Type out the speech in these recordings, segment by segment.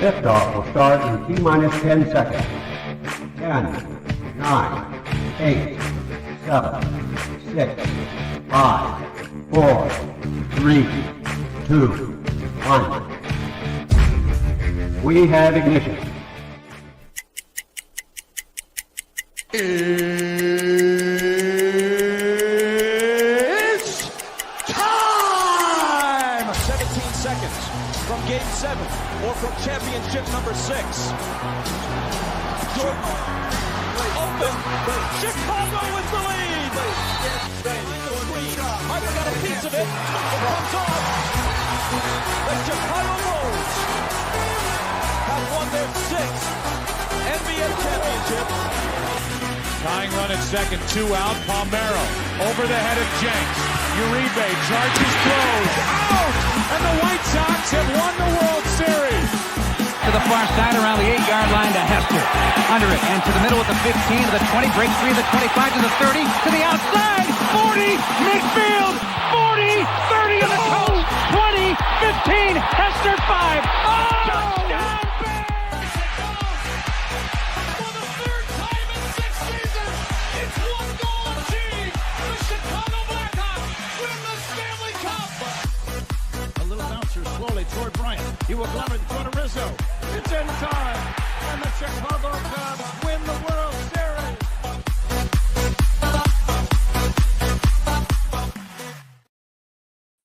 Liftoff will start in T-minus 10 seconds. 10, 9, 8, 7, 6, 5, 4, 3, 2, 1. We have ignition. It's time! 17 seconds from Game 7 or from championship number 6. Jordan open. Chicago with the lead. Harper got a piece of it. It comes off. The Chicago Bulls have won their 6th NBA championship. Tying run at second, 2 out. Palmero over the head of Jenks. Uribe charges, throws, out! And the White Sox have won the World Series. To the far side around the 8-yard line to Hester. Under it and to the middle with the 15 to the 20. Breaks free to the 25 to the 30 to the outside. 40 midfield. 40 30 in the coast. 20 15 Hester 5. Oh! Touchdown! Toward Bryant. He will glove it in front of Rizzo. It's in time. And the Chicago Cubs win the World Series.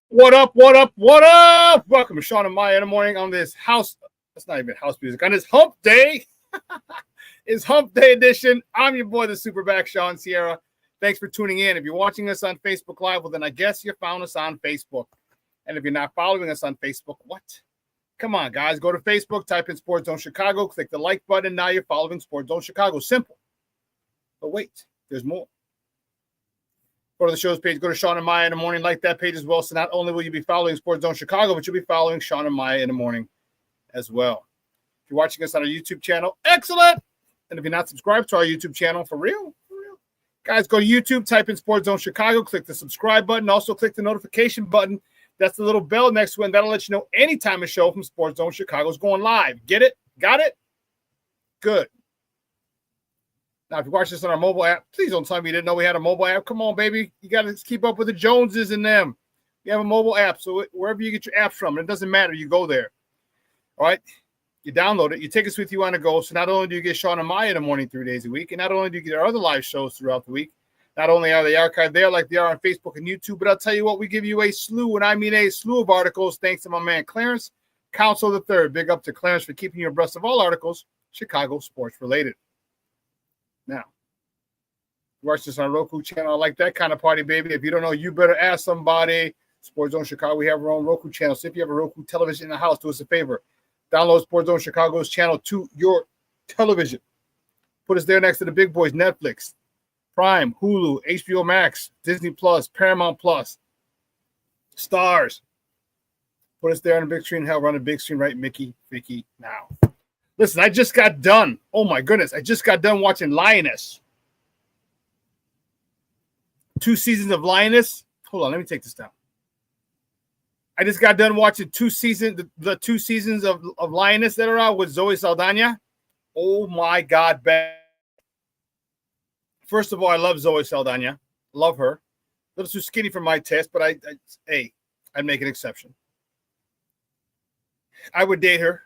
What up, what up, what up? Welcome to Shawn and Maya in the morning on this house. That's not even house music. On this hump day. It's hump day edition. I'm your boy, the SuperBack, Shawn Sierra. Thanks for tuning in. If you're watching us on Facebook Live, well, then I guess you found us on Facebook. And if you're not following us on Facebook, what? Come on, guys. Go to Facebook, type in Sports Zone Chicago, click the like button. Now you're following Sports Zone Chicago. Simple. But wait, there's more. Go to the show's page. Go to Shawn and Maya in the morning. Like that page as well. So not only will you be following Sports Zone Chicago, but you'll be following Shawn and Maya in the morning as well. If you're watching us on our YouTube channel, excellent. And if you're not subscribed to our YouTube channel, for real, guys, go to YouTube, type in Sports Zone Chicago, click the subscribe button. Also click the notification button. That's the little bell next to it, and that'll let you know anytime a show from Sports Zone Chicago is going live. Get it? Got it? Good. Now, if you watch this on our mobile app, please don't tell me you didn't know we had a mobile app. Come on, baby. You got to keep up with the Joneses and them. We have a mobile app, so wherever you get your apps from, it doesn't matter. You go there. All right? You download it. You take us with you on the go. So not only do you get Shawn and Maya in the morning 3 days a week, and not only do you get our other live shows throughout the week, not only are they archived there like they are on Facebook and YouTube, but I'll tell you what, we give you a slew, and I mean a slew of articles, thanks to my man Clarence, Council III. Big up to Clarence for keeping you abreast of all articles, Chicago sports related. Now, watch this on Roku channel. I like that kind of party, baby. If you don't know, you better ask somebody. Sports Zone Chicago, we have our own Roku channel. So if you have a Roku television in the house, do us a favor. Download Sports Zone Chicago's channel to your television. Put us there next to the big boys, Netflix, Prime, Hulu, HBO Max, Disney Plus, Paramount Plus, Stars. Put us there on the big screen. Hell, run the big screen, right, Mickey, Vicky, now. Listen, I just got done. Oh, my goodness. I just got done watching Lioness. 2 seasons of Lioness. Hold on, let me take this down. I just got done watching 2 seasons, the 2 seasons of Lioness that are out with Zoe Saldana. Oh, my God, bad. First of all, I love Zoe Saldana. Love her. A little too skinny for my taste, but I'd make an exception. I would date her.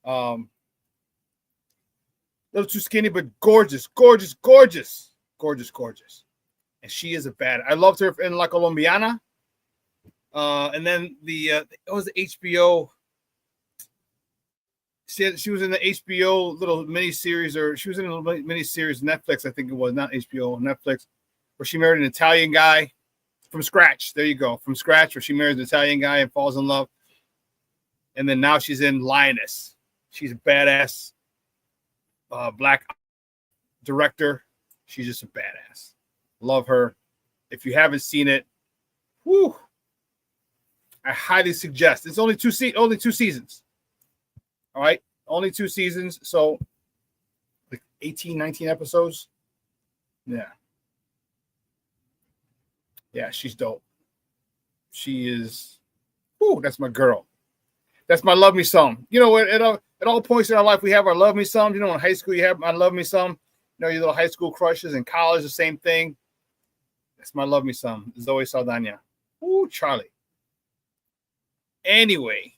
A little too skinny, but gorgeous, gorgeous, gorgeous, gorgeous, gorgeous. And she is a bad. I loved her in La Colombiana. And then it was the HBO. She was in the HBO little miniseries, or she was in a little miniseries, Netflix, I think it was, not HBO, Netflix, where she married an Italian guy from scratch. There you go, from scratch, where she marries an Italian guy and falls in love. And then now she's in Lioness. She's a badass black director. She's just a badass. Love her. If you haven't seen it, whoo, I highly suggest. It's only two seasons. All right, only 2 seasons, so like 18, 19 episodes. Yeah, she's dope. She is, that's my girl. That's my love me some. You know, at all points in our life, we have our love me some. You know, in high school, you have my love me some. You know, your little high school crushes. In college, the same thing. That's my love me some. Zoe Saldana. Ooh, Charlie. Anyway.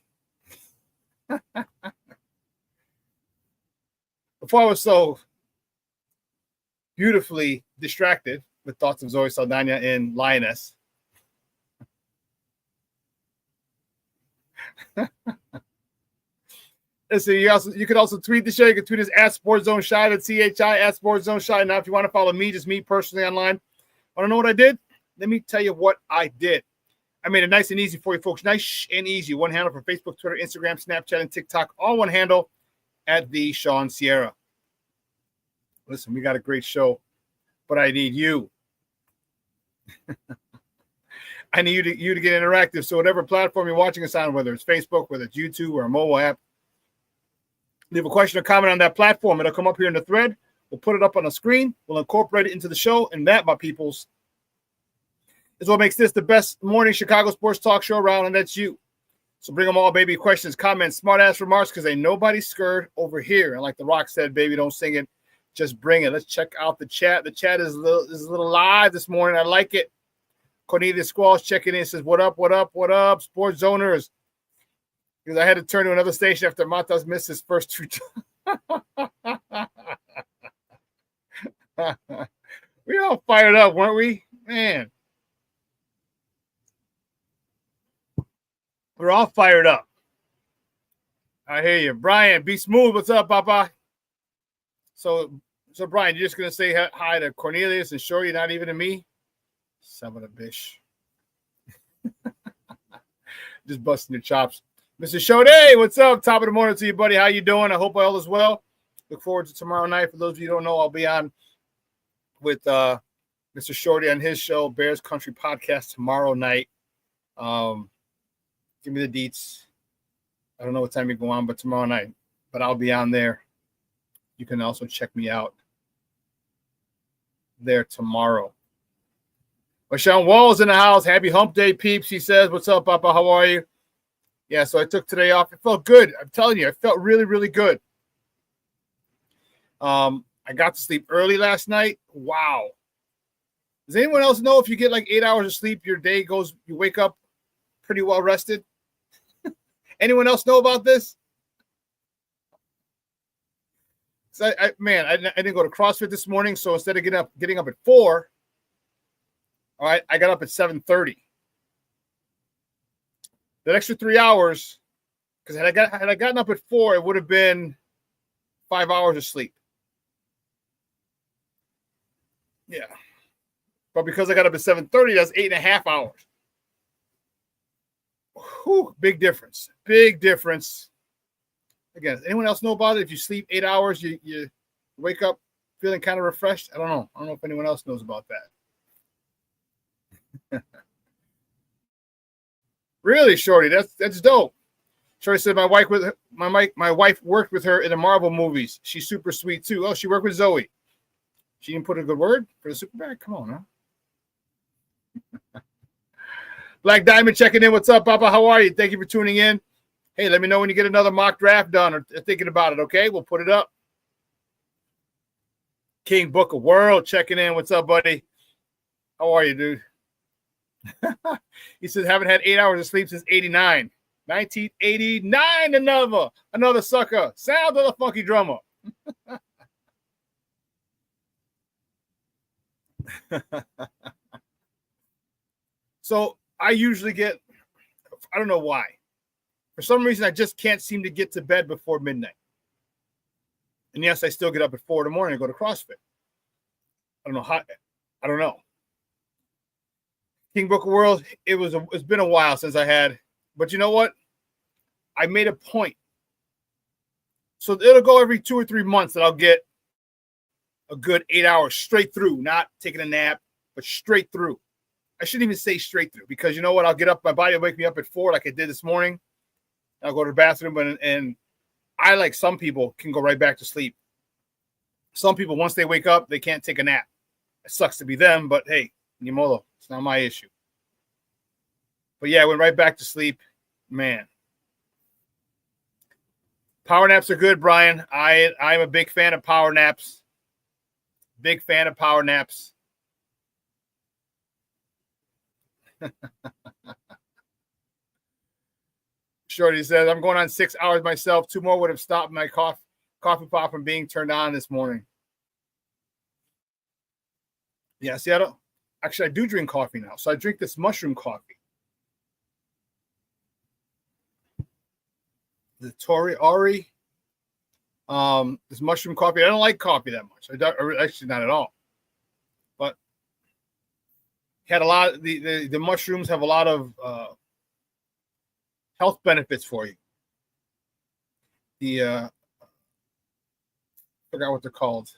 Before I was so beautifully distracted with thoughts of Zoe Saldana and Lioness. Listen, you can also tweet the show. You can tweet us at SportsZoneShy, that's CHI at SportsZoneShy. Now, if you want to follow me, just me personally online, want to know what I did? Let me tell you what I did. I made it nice and easy for you folks. Nice and easy. One handle for Facebook, Twitter, Instagram, Snapchat, and TikTok. All one handle at the Shawn Sierra. Listen, we got a great show, but I need you. I need you to get interactive. So whatever platform you're watching us on, whether it's Facebook, whether it's YouTube or a mobile app, leave a question or comment on that platform. It'll come up here in the thread. We'll put it up on the screen. We'll incorporate it into the show. And that, my peoples, is what makes this the best morning Chicago sports talk show around, and that's you. So bring them all, baby. Questions, comments, smart-ass remarks, because ain't nobody scared over here. And like The Rock said, baby, don't sing it. Just bring it. Let's check out the chat. The chat is a little live this morning. I like it. Cornelius Squall's checking in. Says, what up, what up, what up, sports zoners? Because I had to turn to another station after Matas missed his first 2 We all fired up, weren't we? Man. We're all fired up. I hear you. Brian, be smooth. What's up, Papa? So Brian, you're just going to say hi to Cornelius and Shorty, not even to me? Son of a bitch. Just busting your chops. Mr. Shode, what's up? Top of the morning to you, buddy. How you doing? I hope all is well. Look forward to tomorrow night. For those of you who don't know, I'll be on with Mr. Shorty on his show, Bears Country Podcast, tomorrow night. Give me the deets. I don't know what time you go on, but tomorrow night. But I'll be on there. You can also check me out there tomorrow. But Sean Wall's in the house. Happy hump day, peeps. He says, what's up, Papa? How are you? Yeah, so I took today off. It felt good. I'm telling you, I felt really, really good. I got to sleep early last night. Wow. Does anyone else know if you get like 8 hours of sleep, your day goes, you wake up pretty well rested? Anyone else know about this? So I didn't go to CrossFit this morning, so instead of getting up at 4, all right, I got up at 7:30. That extra 3 hours, because had I gotten up at 4, it would have been 5 hours of sleep. Yeah. But because I got up at 7:30, that's 8.5 hours. Whew, big difference. Big difference. Again, does anyone else know about it? If you sleep 8 hours, you wake up feeling kind of refreshed? I don't know. I don't know if anyone else knows about that. Really, Shorty? That's dope. Shorty said my wife worked with her in the Marvel movies. She's super sweet too. Oh, she worked with Zoe. She didn't put a good word for the SuperBack? Come on, huh? Black Diamond checking in. What's up, Papa? How are you? Thank you for tuning in. Hey, let me know when you get another mock draft done or thinking about it, okay? We'll put it up. King Book of World checking in. What's up, buddy? How are you, dude? He says, haven't had 8 hours of sleep since 89. 1989, another sucker. Sound of the funky drummer. So I usually get, I don't know why. For some reason, I just can't seem to get to bed before midnight. And yes, I still get up at 4 in the morning and go to CrossFit. I don't know how. I don't know. King Book of World, it's been a while since I had, but you know what? I made a point. So it'll go every 2 or 3 months that I'll get a good 8 hours straight through, not taking a nap, but straight through. I shouldn't even say straight through because you know what? I'll get up, my body will wake me up at 4 like I did this morning. I'll go to the bathroom and I, like some people, can go right back to sleep. Some people, once they wake up, they can't take a nap. It sucks to be them, but hey, Nimolo, it's not my issue. But yeah, I went right back to sleep. Man. Power naps are good, Brian. I'm a big fan of power naps. Big fan of power naps. Shorty says, I'm going on 6 hours myself. 2 more would have stopped my coffee pot from being turned on this morning. Yeah, see, I do drink coffee now. So I drink this mushroom coffee. The Tori, this mushroom coffee. I don't like coffee that much. Actually, not at all. But had a lot. The mushrooms have a lot of health benefits for you. I forgot what they're called.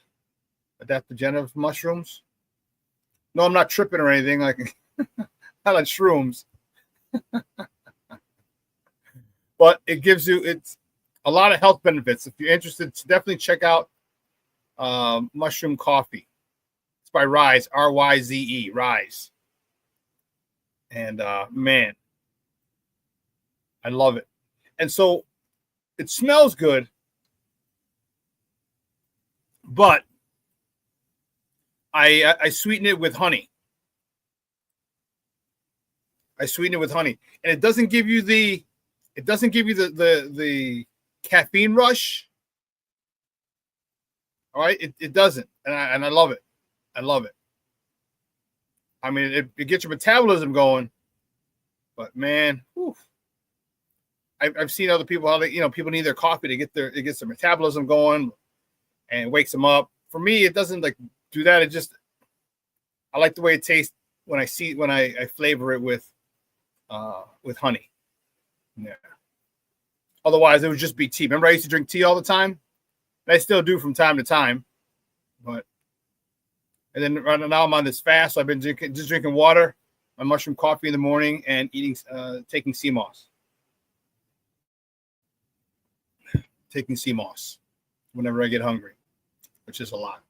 Adaptogenic mushrooms. No, I'm not tripping or anything. Like I like shrooms. But it's a lot of health benefits. If you're interested, definitely check out mushroom coffee. It's by Rise, R-Y-Z-E, Rise. And man, I love it. And so it smells good, but I sweeten it with honey. And it doesn't give you the caffeine rush. All right, it doesn't, and I love it. I love it. I mean, it gets your metabolism going, but man, whew. I've seen other people how people need their coffee to get it gets their metabolism going, and wakes them up. For me, it doesn't like do that. I like the way it tastes when I flavor it with honey. Yeah. Otherwise, it would just be tea. Remember, I used to drink tea all the time. And I still do from time to time. And then right now I'm on this fast. So I've been drinking water, my mushroom coffee in the morning, and taking sea moss. Taking sea moss whenever I get hungry, which is a lot.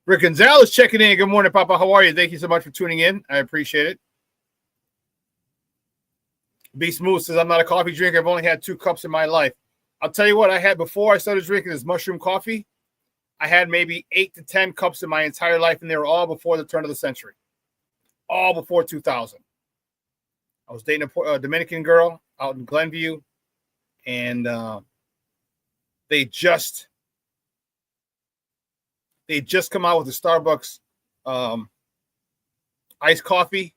Rick Gonzalez checking in. Good morning, Papa. How are you? Thank you so much for tuning in. I appreciate it. B Smooth says, I'm not a coffee drinker. I've only had 2 cups in my life. I'll tell you what I had before I started drinking this mushroom coffee. I had maybe 8 to 10 cups in my entire life, and they were all before the turn of the century. All before 2000. I was dating a Dominican girl out in Glenview, and they just come out with the Starbucks iced coffee,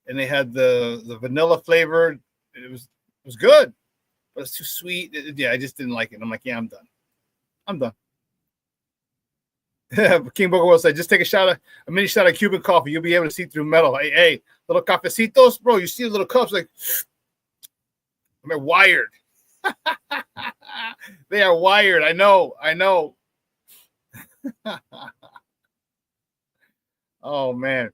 and they had the vanilla flavor. It was good, but it's too sweet. I just didn't like it. I'm like, yeah, I'm done. King Booker will say, just take a mini shot of Cuban coffee. You'll be able to see through metal. Hey, little cafecitos, bro. You see the little cups like, they're wired. They are wired. I know. Oh man,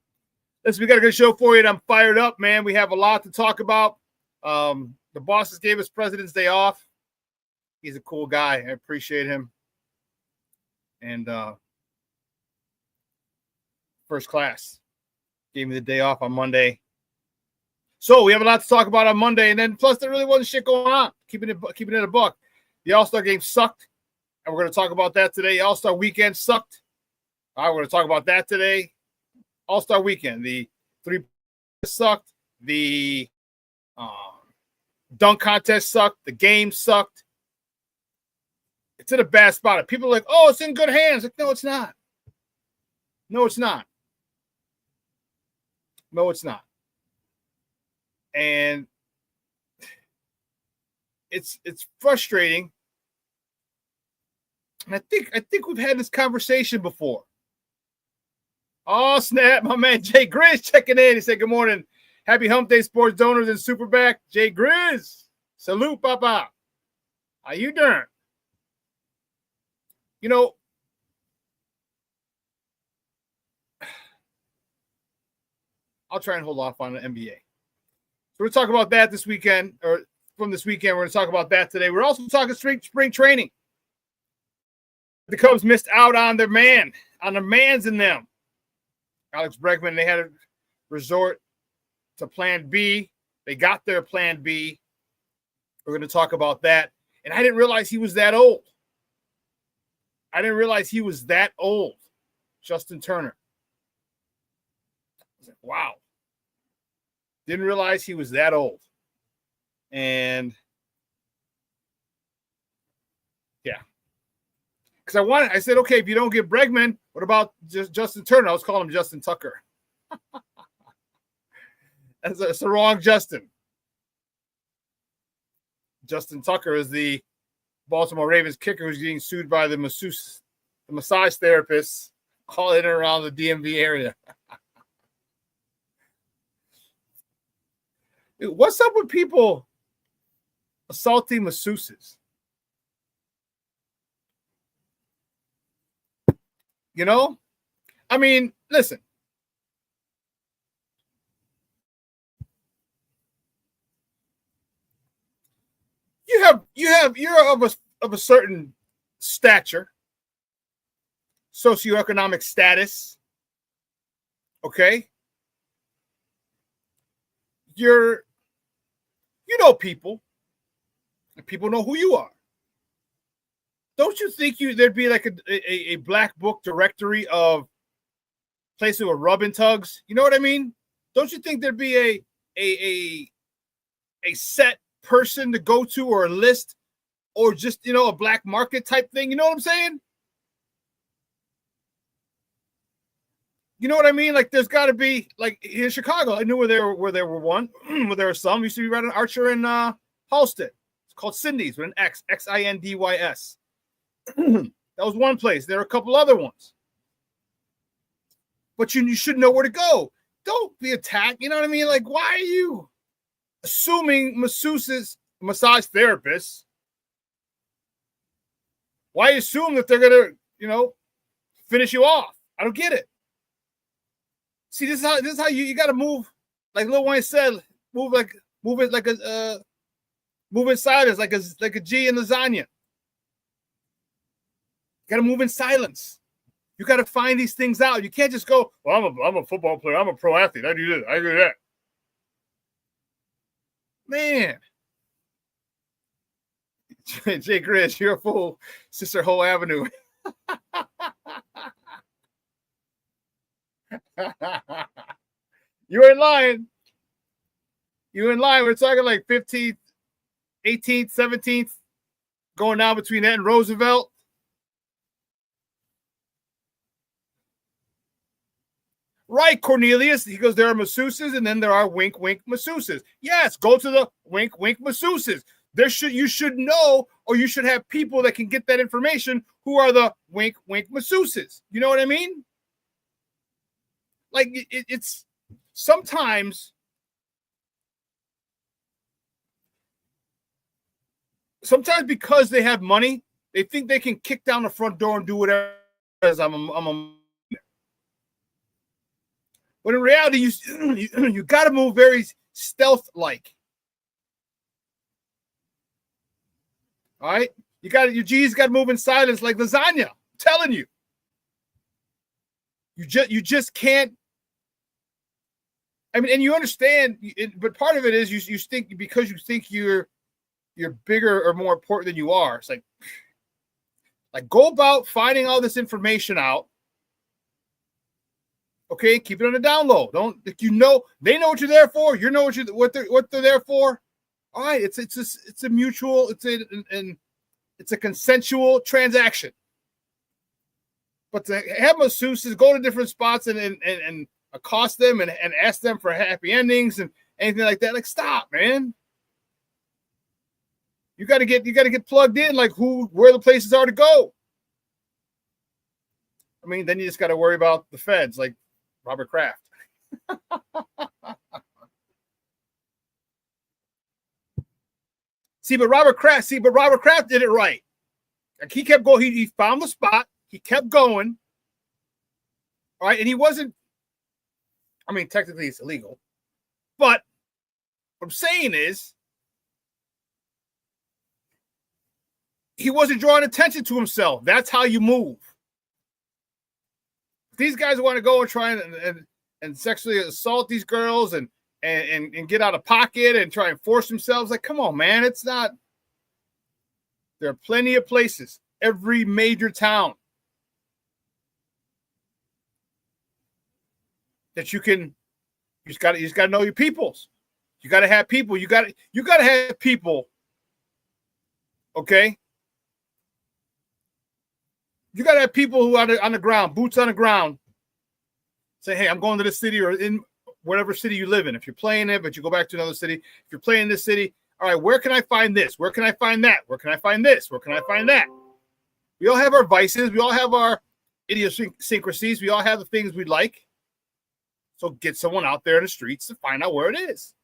listen, we got a good show for you, and I'm fired up, man. We have a lot to talk about. The bosses gave us President's Day off. He's a cool guy. I appreciate him. And first class gave me the day off on Monday. So we have a lot to talk about on Monday, and then plus there really wasn't shit going on. Keeping it a buck. The All-Star game sucked, and we're going to talk about that today. All-Star weekend sucked. All right, we're going to talk about that today. All-Star weekend. The 3 sucked. The dunk contest sucked. The game sucked. It's in a bad spot. People are like, oh, it's in good hands. Like, no, it's not. No, it's not. No, it's not. And it's frustrating. And I think we've had this conversation before. Oh, snap. My man Jay Grizz checking in. He said, good morning. Happy Hump Day Sports Donors and SuperBack. Jay Grizz. Salute, Papa. How you doing? You know, I'll try and hold off on the NBA. So we're talking about that this weekend, or from this weekend. We're going to talk about that today. We're also talking spring training. The Cubs missed out on their mans in them. Alex Bregman, they had to resort to plan B. They got their plan B. We're going to talk about that. And I didn't realize he was that old. Justin Turner. I was like, wow. Didn't realize he was that old. And yeah. Because I said, okay, if you don't get Bregman, what about just Justin Turner? I was calling him Justin Tucker. That's the wrong Justin. Justin Tucker is the Baltimore Ravens kicker who's getting sued by the massage therapists all in and around the DMV area. Dude, what's up with people assaulting masseuses? You know? I mean, listen. You're of a certain stature, socioeconomic status. Okay? You know people, and people know who you are. Don't you think there'd be like a black book directory of places with rubbing tugs? You know what I mean? Don't you think there'd be a set person to go to, or a list, or just, you know, a black market type thing? You know what I'm saying? You know what I mean? Like, there's got to be, like, in Chicago, I knew where there were one, where there were some. Used to be right on Archer and Halsted. It's called Cindy's with an X, Xindys. That was one place. There are a couple other ones. But you should know where to go. Don't be attacked. You know what I mean? Like, why are you assuming massage therapists? Why assume that they're going to, you know, finish you off? I don't get it. See, this is how you got to move, like Lil Wayne said, move in silence, like a G in lasagna. You got to move in silence. You got to find these things out. You can't just go, well, I'm a football player, I'm a pro athlete, I do this, I do that. Man. Jay Grizz, you're a fool. Sister Ho Avenue. You ain't lying. We're talking like 15th, 18th, 17th, going down between that and Roosevelt. Right, Cornelius. He goes, there are masseuses, and then there are wink, wink masseuses. Yes, go to the wink, wink masseuses. You should know, or you should have people that can get that information who are the wink, wink masseuses. You know what I mean? Like, it's sometimes because they have money, they think they can kick down the front door and do whatever. As but in reality, you got to move very stealth-like. All right, your G's got to move in silence like lasagna. I'm telling you, you just can't. I mean, and you understand, but part of it is you think, because you think you're bigger or more important than you are. It's like go about finding all this information out. Okay, keep it on the down low. Don't, they know what you're there for. You know what they're there for. All right, it's a mutual, it's a consensual transaction. But to have masseuses go to different spots and accost them and ask them for happy endings and anything like that, like, stop, man. You got to get plugged in, like where the places are to go. I mean, then you just got to worry about the feds, like Robert Kraft. But Robert Kraft did it right. Like, he kept going. He found the spot. He kept going. All right, and he wasn't. I mean, technically it's illegal, but what I'm saying is, he wasn't drawing attention to himself. That's how you move. These guys want to go and try and sexually assault these girls and and get out of pocket and try and force themselves. Like, come on, man. It's not. There are plenty of places, every major town, that you just got to know your peoples. You got to have people. You got to have people. Okay. You got to have people who are on the ground, boots on the ground. Say, hey, I'm going to this city or in whatever city you live in. If you're playing it, but you go back to another city. If you're playing this city, all right, where can I find this? Where can I find that? Where can I find this? Where can I find that? We all have our vices. We all have our idiosyncrasies. We all have the things we like. So get someone out there in the streets to find out where it is.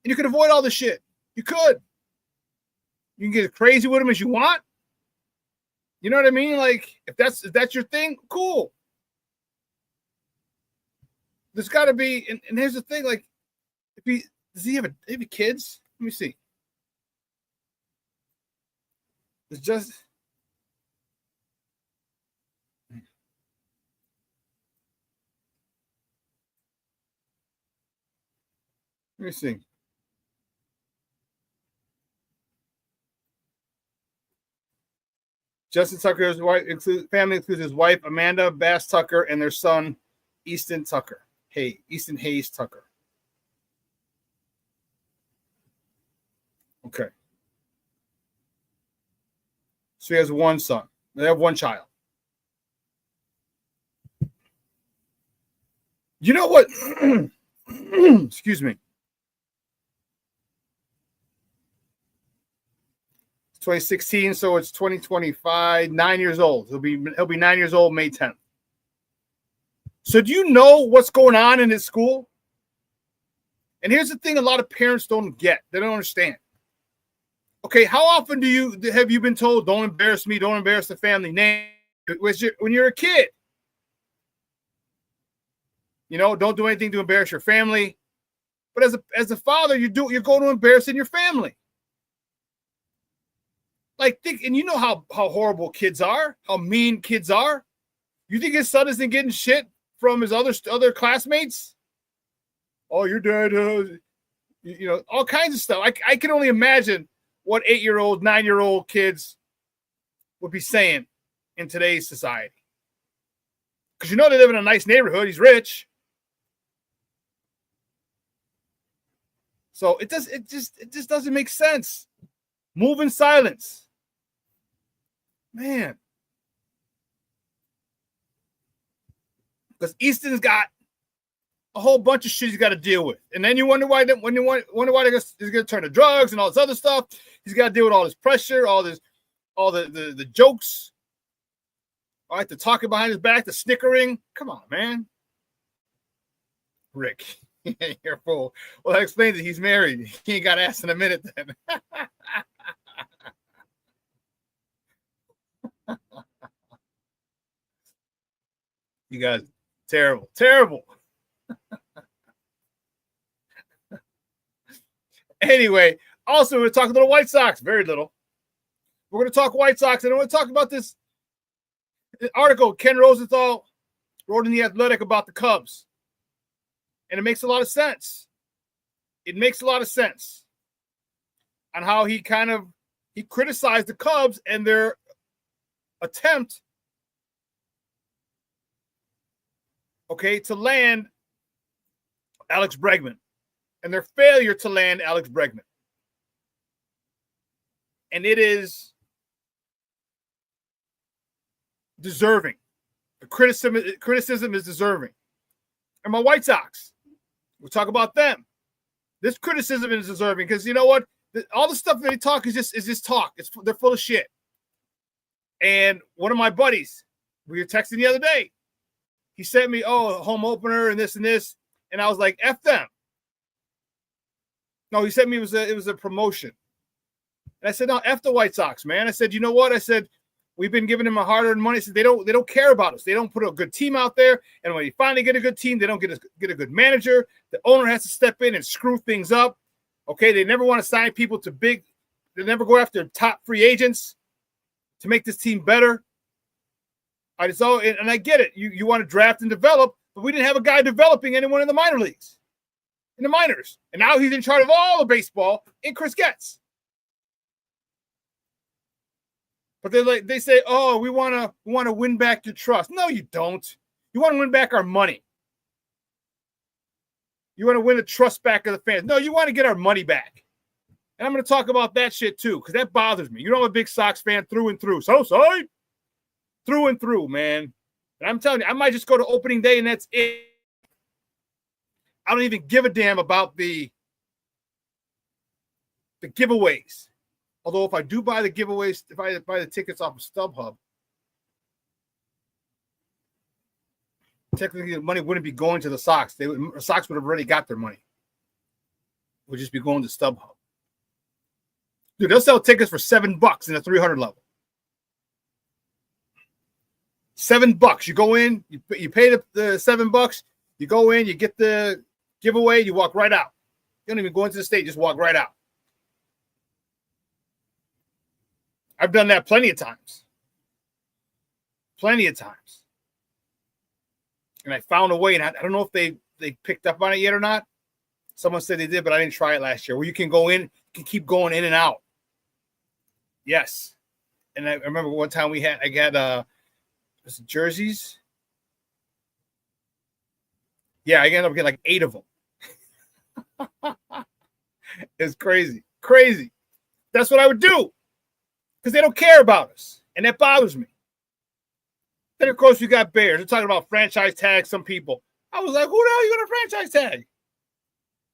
And you can avoid all this shit. You could. You can get as crazy with them as you want. You know what I mean? Like, if that's your thing, cool. There's got to be, and here's the thing, like, does he have kids? Let me see. It's just. Let me see. Justin Tucker's family includes his wife, Amanda Bass Tucker, and their son, Easton Tucker. Easton Hayes Tucker. Okay. So he has one son. They have one child. You know what? Excuse me. 2016, so it's 2025. 9 years old. He'll be 9 years old May 10th. So do you know what's going on in his school? And here's the thing: a lot of parents don't get. They don't understand. Okay, how often have you been told, "Don't embarrass me, don't embarrass the family name"? When you're a kid, you know, don't do anything to embarrass your family. But as a father, you're going to embarrass your family. Like, think, and you know how horrible kids are, how mean kids are. You think his son isn't getting shit from his other classmates? Oh, you're dead. You know, all kinds of stuff. I can only imagine what 8-year-old, 9-year-old kids would be saying in today's society. Because you know they live in a nice neighborhood. He's rich. So it just doesn't make sense. Move in silence. Man. Because Easton's got a whole bunch of shit he's got to deal with. And then you wonder why he's going to turn to drugs and all this other stuff. He's got to deal with all this pressure, all the jokes. All right, the talking behind his back, the snickering. Come on, man. Rick, you're a fool. Well, that explains it. He's married. He ain't got ass in a minute then. You guys, terrible. Anyway, also, we're talking about the White Sox. Very little. We're going to talk White Sox, and I want to talk about this article Ken Rosenthal wrote in The Athletic about the Cubs. And it makes a lot of sense. It makes a lot of sense on how he criticized the Cubs and their attempt, to land Alex Bregman, and their failure to land Alex Bregman. And it is deserving. The criticism is deserving. And my White Sox, we'll talk about them. This criticism is deserving because you know what? All the stuff that they talk is just talk. They're full of shit. And one of my buddies, we were texting the other day. He sent me, home opener and this, and I was like, F them. No, he sent me it was a promotion. And I said, no, F the White Sox, man. I said, you know what? I said, we've been giving them a hard-earned money. I said, they don't care about us. They don't put a good team out there. And when you finally get a good team, they don't get a good manager. The owner has to step in and screw things up. Okay, they never want to sign people to big. They never go after top free agents to make this team better. And I get it. You want to draft and develop, but we didn't have a guy developing anyone in the minor leagues. in the minors. And now he's in charge of all the baseball in Chris Getz. But they say, oh, we want to win back your trust. No, you don't. You want to win back our money. You want to win the trust back of the fans. No, you want to get our money back. And I'm going to talk about that shit too, because that bothers me. You know, I'm a big Sox fan through and through. So sorry. Through and through, man. And I'm telling you, I might just go to opening day and that's it. I don't even give a damn about the giveaways. Although if I do buy the giveaways, if I buy the tickets off of StubHub, technically the money wouldn't be going to the Sox. The Sox would have already got their money. It would just be going to StubHub. Dude, they'll sell tickets for $7 in the 300 level. $7. You go in, you pay the $7. You go in, you get the giveaway, you walk right out. You don't even go into the state, just walk right out. I've done that plenty of times. Plenty of times. And I found a way, and I don't know if they picked up on it yet or not. Someone said they did, but I didn't try it last year. Where you can go in, you can keep going in and out. Yes. And I remember one time I got jerseys. Yeah, I ended up getting like 8 of them. It's crazy. Crazy. That's what I would do. Because they don't care about us. And that bothers me. Then, of course, you got Bears. They're talking about franchise tag some people. I was like, who the hell are you going to franchise tag?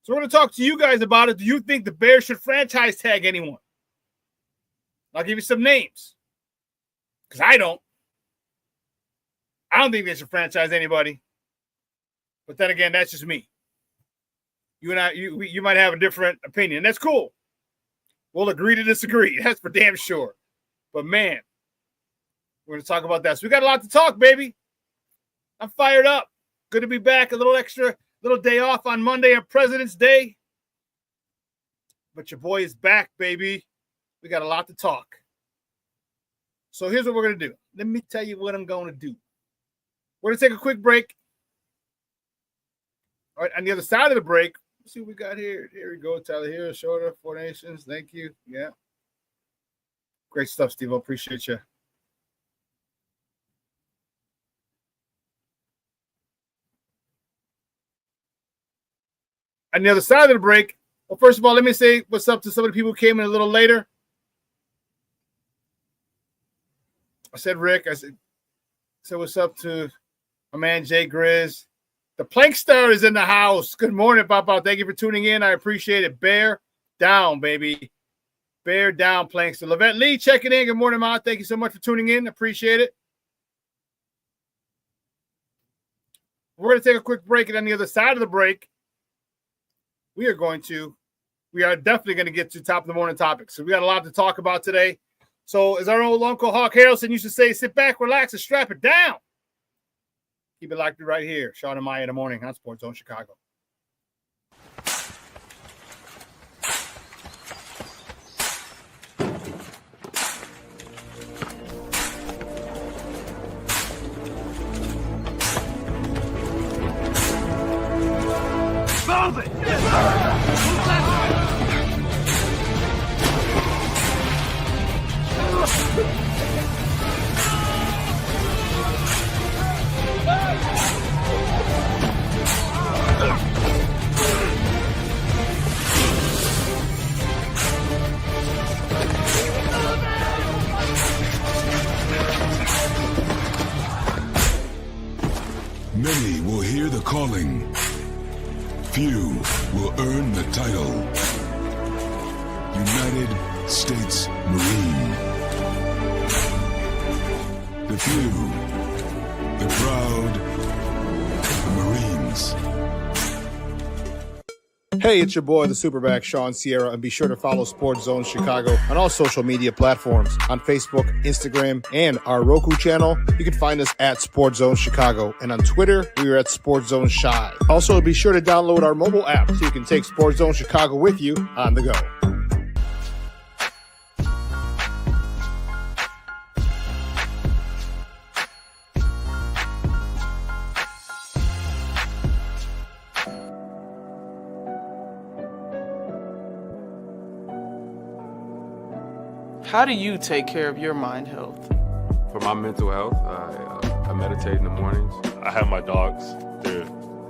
So we're going to talk to you guys about it. Do you think the Bears should franchise tag anyone? I'll give you some names. Because I don't. I don't think they should franchise anybody. But then again, that's just me. You and I, you might have a different opinion. That's cool. We'll agree to disagree. That's for damn sure. But man, we're going to talk about that. So we got a lot to talk, baby. I'm fired up. Good to be back. A little day off on Monday on President's Day. But your boy is back, baby. We got a lot to talk. So here's what we're going to do. Let me tell you what I'm going to do. We're going to take a quick break. All right, on the other side of the break, let's see what we got here. Here we go. Tyler here, Shorter, 4 Nations. Thank you. Yeah. Great stuff, Steve. I appreciate you. On the other side of the break, well, first of all, let me say what's up to some of the people who came in a little later. I said Rick. I said what's up to my man Jay Grizz. The Plankster is in the house. Good morning, Papa. Thank you for tuning in. I appreciate it. Bear down, baby. Bear down, Plankster. Levette Lee checking in. Good morning, Ma. Thank you so much for tuning in. Appreciate it. We're going to take a quick break, and on the other side of the break, we are definitely going to get to top of the morning topics. So we got a lot to talk about today. So as our old Uncle Hawk Harrelson used to say, sit back, relax, and strap it down. Keep it locked right here. Shawn and Maya in the morning on Sports Zone Chicago. Move it! Many will hear the calling. Few will earn the title. United States Marine. The few, the proud, the Marines. Hey, it's your boy, the SuperBack, Shawn Sierra, and be sure to follow Sports Zone Chicago on all social media platforms, on Facebook, Instagram, and our Roku channel. You can find us at Sports Zone Chicago, and on Twitter, we are at Sports Zone Shy. Also, be sure to download our mobile app so you can take Sports Zone Chicago with you on the go. How do you take care of your mind health? For my mental health, I meditate in the mornings. I have my dogs.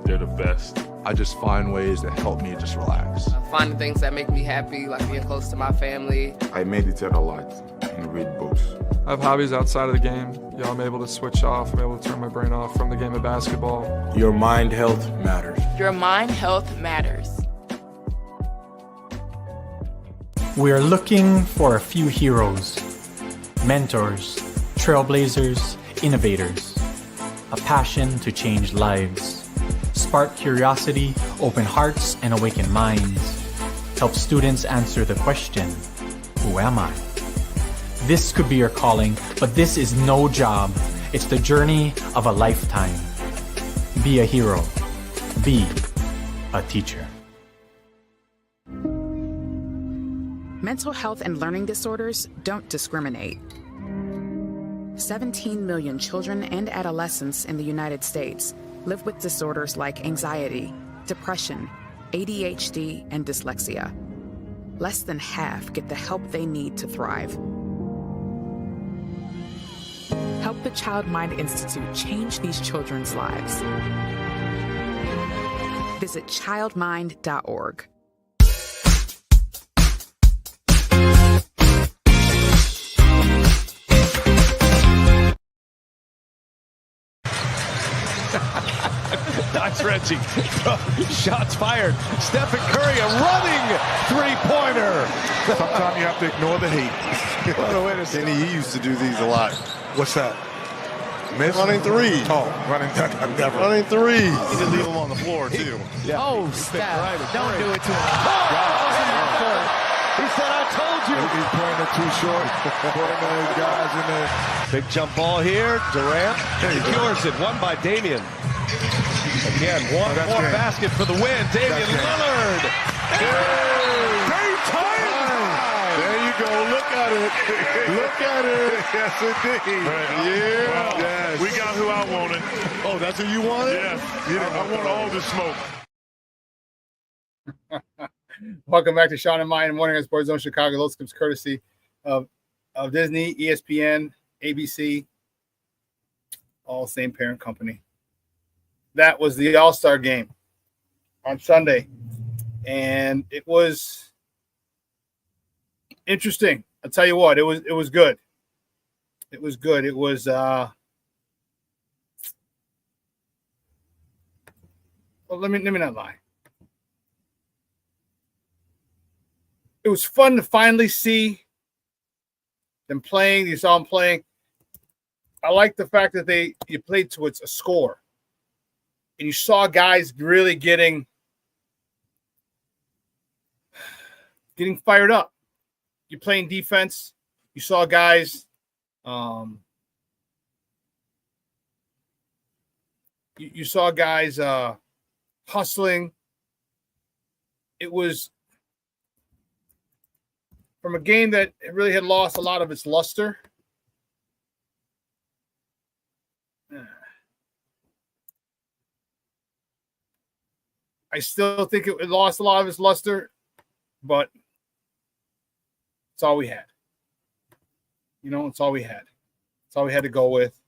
They're the best. I just find ways that help me just relax. Finding things that make me happy, like being close to my family. I meditate a lot and read books. I have hobbies outside of the game. I'm able to switch off. I'm able to turn my brain off from the game of basketball. Your mind health matters. Your mind health matters. We are looking for a few heroes, mentors, trailblazers, innovators. A passion to change lives. Spark curiosity, open hearts, and awaken minds. Help students answer the question, who am I? This could be your calling, but this is no job. It's the journey of a lifetime. Be a hero. Be a teacher. Mental health and learning disorders don't discriminate. 17 million children and adolescents in the United States live with disorders like anxiety, depression, ADHD, and dyslexia. Less than half get the help they need to thrive. Help the Child Mind Institute change these children's lives. Visit childmind.org. Nice wrenching. Shots fired. Stephen Curry, a running three-pointer. Sometimes you have to ignore the hate. What a way to say. He used to do these a lot. What's that? Miss? Running three. Oh, never. Running three. He did leave him on the floor, too. Yeah. Oh, Steph. Right, Don't do it to him. He said, I told you. He's playing it too short. Putting those guys in there. Big jump ball here. Durant secures it. Won by Damian. Again, one more basket for the win. Damian Lillard. There you go. Look at it. Look at it. Yes, indeed. Yeah. Well, yes. we got who I wanted. Oh, that's who you wanted? Yeah. I want all the smoke. Welcome back to Shawn and Maya in the Morning on Sports Zone Chicago. Those comes courtesy of Disney, ESPN, ABC, all same parent company. That was the All-Star game on Sunday, and it was interesting. I'll tell you what, it was good. It was good. It was well, let me not lie. It was fun to finally see them playing. You saw them playing. I like the fact that you played towards a score. And you saw guys really getting fired up. You're playing defense. You saw guys you saw guys hustling. It was from a game that really had lost a lot of its luster. I still think it lost a lot of its luster, but it's all we had. It's all we had. It's all we had to go with.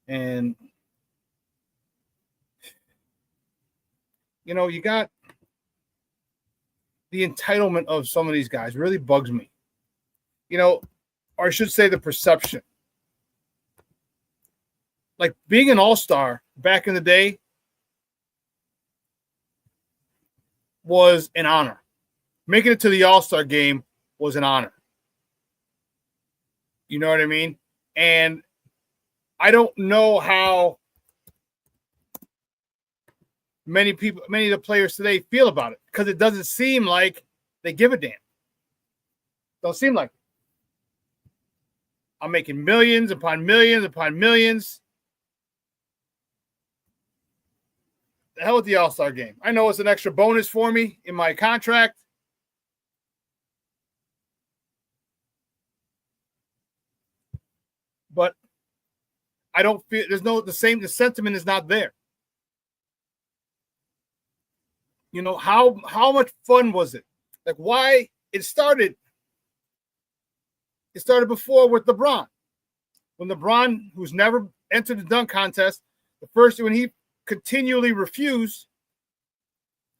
And, you got the entitlement of some of these guys really bugs me. Or I should say the perception. Like being an all-star back in the day was an honor. Making it to the All-Star game was an honor. You know what I mean? And I don't know how many of the players today feel about it, because it doesn't seem like they give a damn. Don't seem like it. I'm making millions upon millions upon millions. The hell with the All-Star game. I know it's an extra bonus for me in my contract. But I don't feel the sentiment is not there. How much fun was it? Like, why it started It started before with LeBron. When LeBron, who's never entered the dunk contest, the first when he continually refused,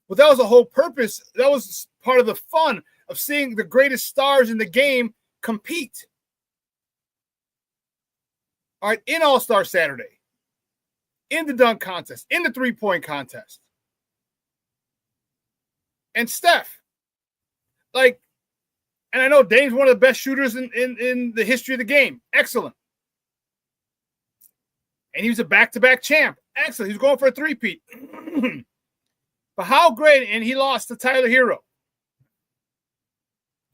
well, that was the whole purpose. That was part of the fun of seeing the greatest stars in the game compete. All right, in All-Star Saturday, in the dunk contest, in the three-point contest. And Steph, like, and I know Dame's one of the best shooters in the history of the game. Excellent. And he was a back-to-back champ. Excellent. He was going for a three-peat. But how great, and he lost to Tyler Hero.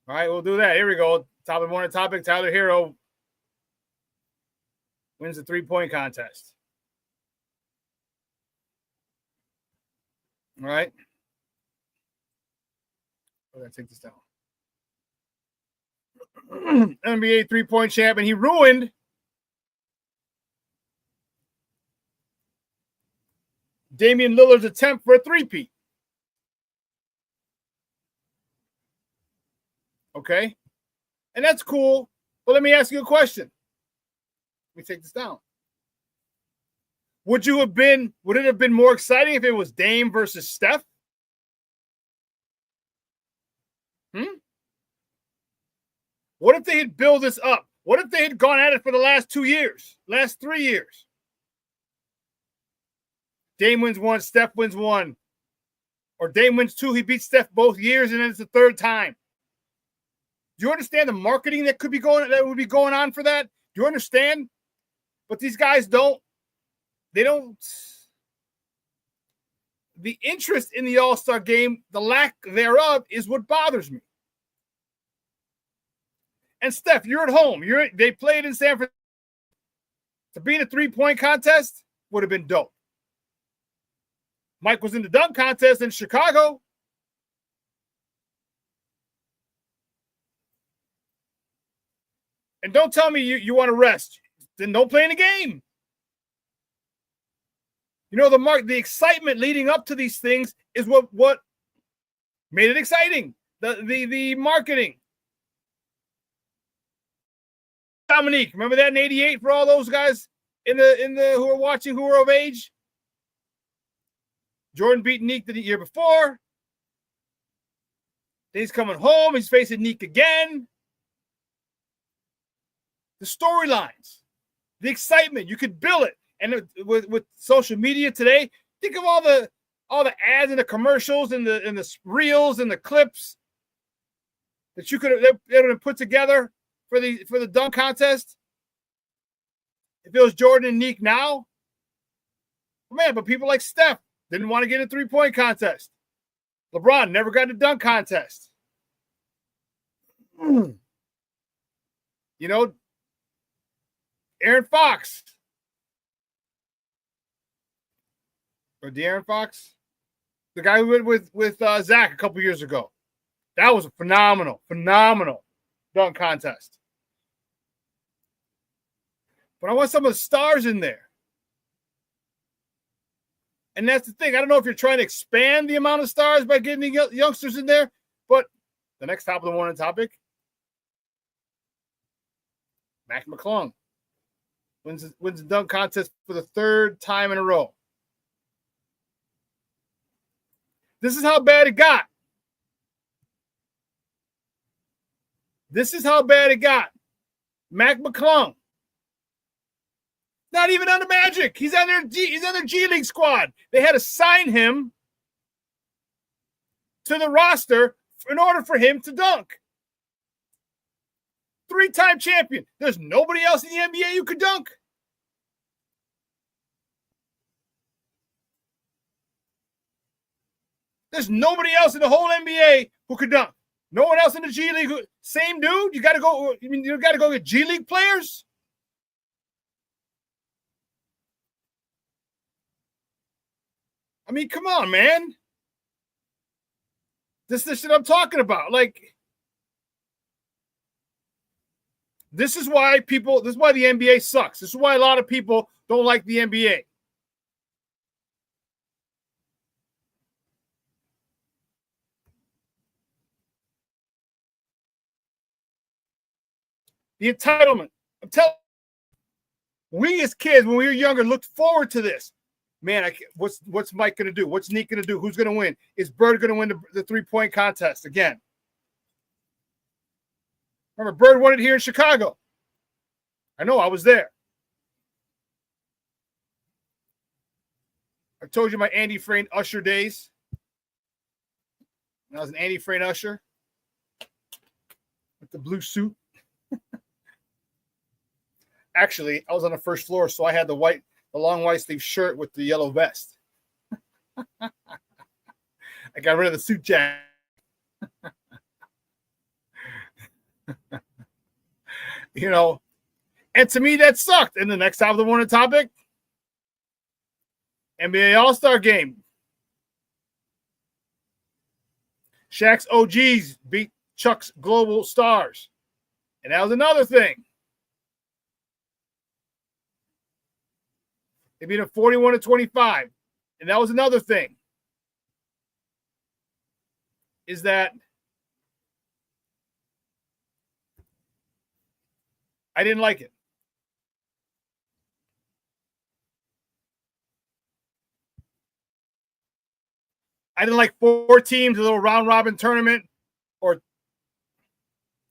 All right, we'll do that. Here we go. Top of the morning topic, Tyler Hero wins the three-point contest. All right. I'm going to take this down. NBA three-point champ, and he ruined Damian Lillard's attempt for a three-peat. Okay? And that's cool. But let me ask you a question. Let me take this down. Would it have been more exciting if it was Dame versus Steph? What if they had built this up? What if they had gone at it for the last 2 years, last 3 years? Dame wins one, Steph wins one. Or Dame wins two, he beats Steph both years, and then it's the third time. Do you understand the marketing that would be going on for that? Do you understand? But these guys don't. They don't. The interest in the All-Star game, the lack thereof, is what bothers me. And Steph, you're at home. They played in San Francisco. To be in a three-point contest would have been dope. Mike was in the dunk contest in Chicago. And don't tell me you want to rest. Then don't play in the game. You know, the excitement leading up to these things is what made it exciting. The marketing. Dominique, remember that in '88 for all those guys in the who are watching who are of age? Jordan beat Neek the year before. Then he's coming home. He's facing Neek again. The storylines, the excitement, you could build it. And with social media today, think of all the ads and the commercials and the reels and the clips that you could have put together for the dunk contest. If it was Jordan and Neek now, man, but people like Steph didn't want to get a three-point contest. LeBron never got a dunk contest. You know, Aaron Fox. Or De'Aaron Fox? The guy who went with Zach a couple years ago. That was a phenomenal dunk contest. But I want some of the stars in there. And that's the thing. I don't know if you're trying to expand the amount of stars by getting the youngsters in there, but the next top of the morning topic, Mac McClung wins the dunk contest for the third time in a row. This is how bad it got. This is how bad it got. Mac McClung. Not even on the Magic. He's on their G League squad. They had to sign him to the roster in order for him to dunk. 3-time champion. There's nobody else in the NBA who could dunk. There's nobody else in the whole NBA who could dunk. No one else in the G League. Same dude. You got to go. You got to go get G League players. I mean, come on, man. This is the shit I'm talking about. Like, this is why the NBA sucks. This is why a lot of people don't like the NBA. The entitlement. I'm telling you, we as kids, when we were younger, looked forward to this. Man, what's Mike going to do? What's Neek going to do? Who's going to win? Is Bird going to win the three-point contest again? Remember, Bird won it here in Chicago. I know, I was there. I told you my Andy Frayne Usher days. I was an Andy Frayne Usher with the blue suit. Actually, I was on the first floor, so I had the long white sleeve shirt with the yellow vest. I got rid of the suit jacket. You know, and to me that sucked. And the next top of the morning topic, NBA All-Star Game. Shaq's OGs beat Chuck's Global Stars. And that was another thing. They beat him 41-25. And that was another thing. Is that I didn't like it. I didn't like 4 teams, a little round robin tournament or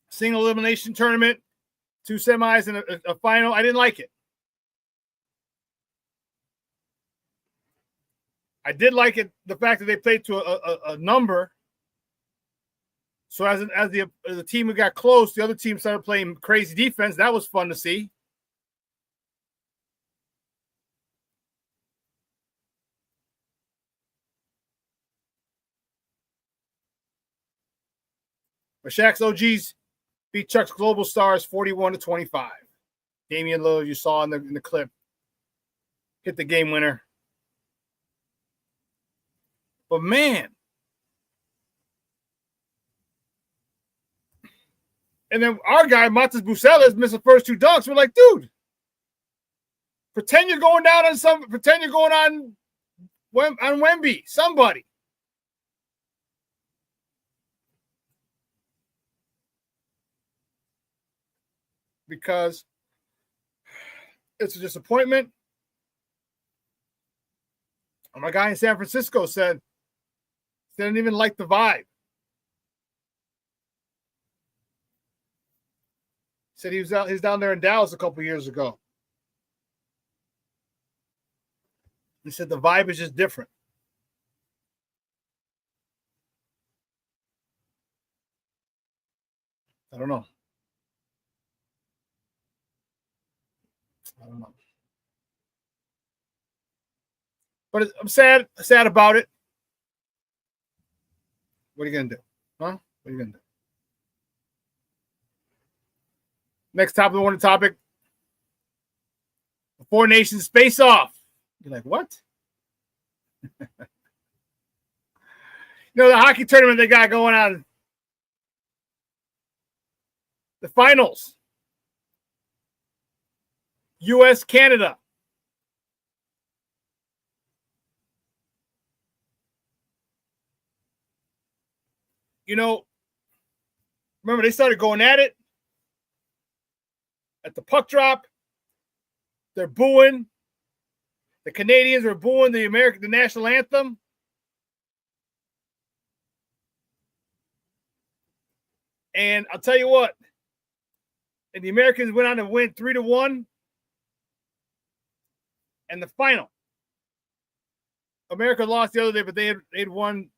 single elimination tournament, 2 semis and a final. I didn't like it. I did like it, the fact that they played to a number. So as the team got close, the other team started playing crazy defense. That was fun to see. But Shaq's OGs beat Chuck's Global Stars 41-25. Damian Lillard, you saw in the clip, hit the game winner. But man, and then our guy Matas Bucelas missed the first 2 dunks. We're like, dude, pretend you're going down on pretend you're going on Wemby, somebody. Because it's a disappointment. And my guy in San Francisco said he didn't even like the vibe. Said he was down there in Dallas a couple years ago. He said the vibe is just different. I don't know. But I'm sad about it. What are you going to do? Huh? What are you going to do? Next top of the morning topic. The 4 nations face off. You're like, what? You know, the hockey tournament they got going on. The finals. U.S. Canada. You know, remember they started going at it. At the puck drop, they're booing. The Canadians were booing the national anthem. And I'll tell you what, and the Americans went on to win 3-1. And the final, America lost the other day, but they'd won.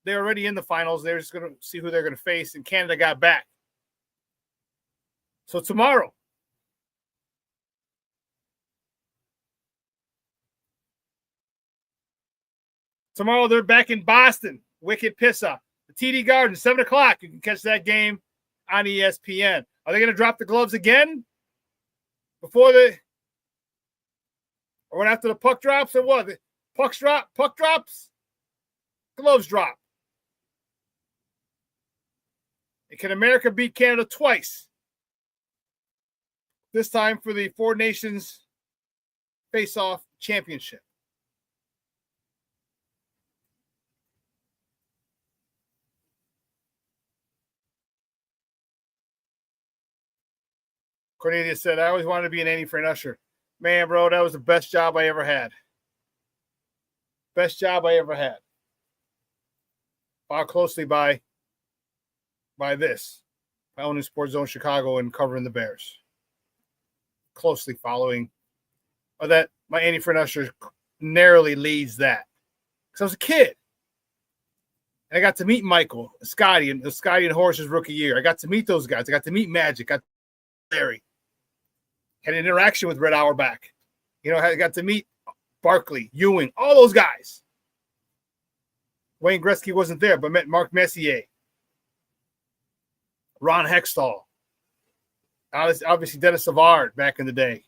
They're already in the finals. They're just going to see who they're going to face, and Canada got back. So tomorrow, they're back in Boston. Wicked Pissa. The TD Garden, 7 o'clock. You can catch that game on ESPN. Are they going to drop the gloves again before or after the puck drops, or what? Puck drops, gloves drop. And can America beat Canada twice? This time for the 4 Nations Face-Off Championship. Cornelius said, I always wanted to be an Annie Fran usher. Man, bro, that was the best job I ever had. Best job I ever had. Followed closely by this. By owning Sports Zone Chicago and covering the Bears. Closely following. Or that my Annie Fran usher narrowly leads that. Because I was a kid. And I got to meet Michael, Scotty and Horace's rookie year. I got to meet those guys. I got to meet Magic. Got Larry. Had an interaction with Red Auerbach. You know, I got to meet Barkley, Ewing, all those guys. Wayne Gretzky wasn't there, but met Mark Messier, Ron Hextall, obviously Dennis Savard back in the day.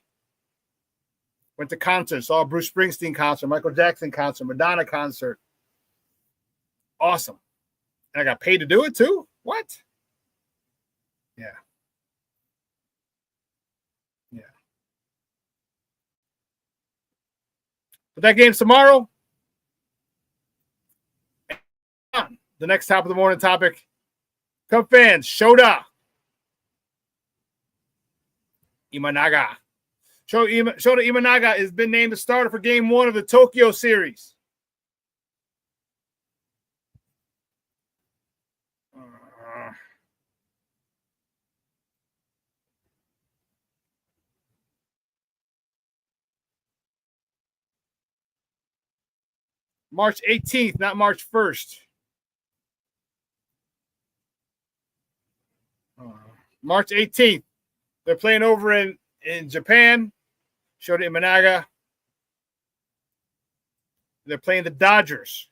Went to concerts, saw a Bruce Springsteen concert, Michael Jackson concert, Madonna concert. Awesome. And I got paid to do it too? What? Yeah. Yeah. But that game's tomorrow. The next top of the morning topic. Cub fans, Shota Imanaga. Shota Imanaga has been named the starter for game 1 of the Tokyo series. March 18th, not March 1st. March 18th. They're playing over in Japan. Shota Imanaga. They're playing the Dodgers.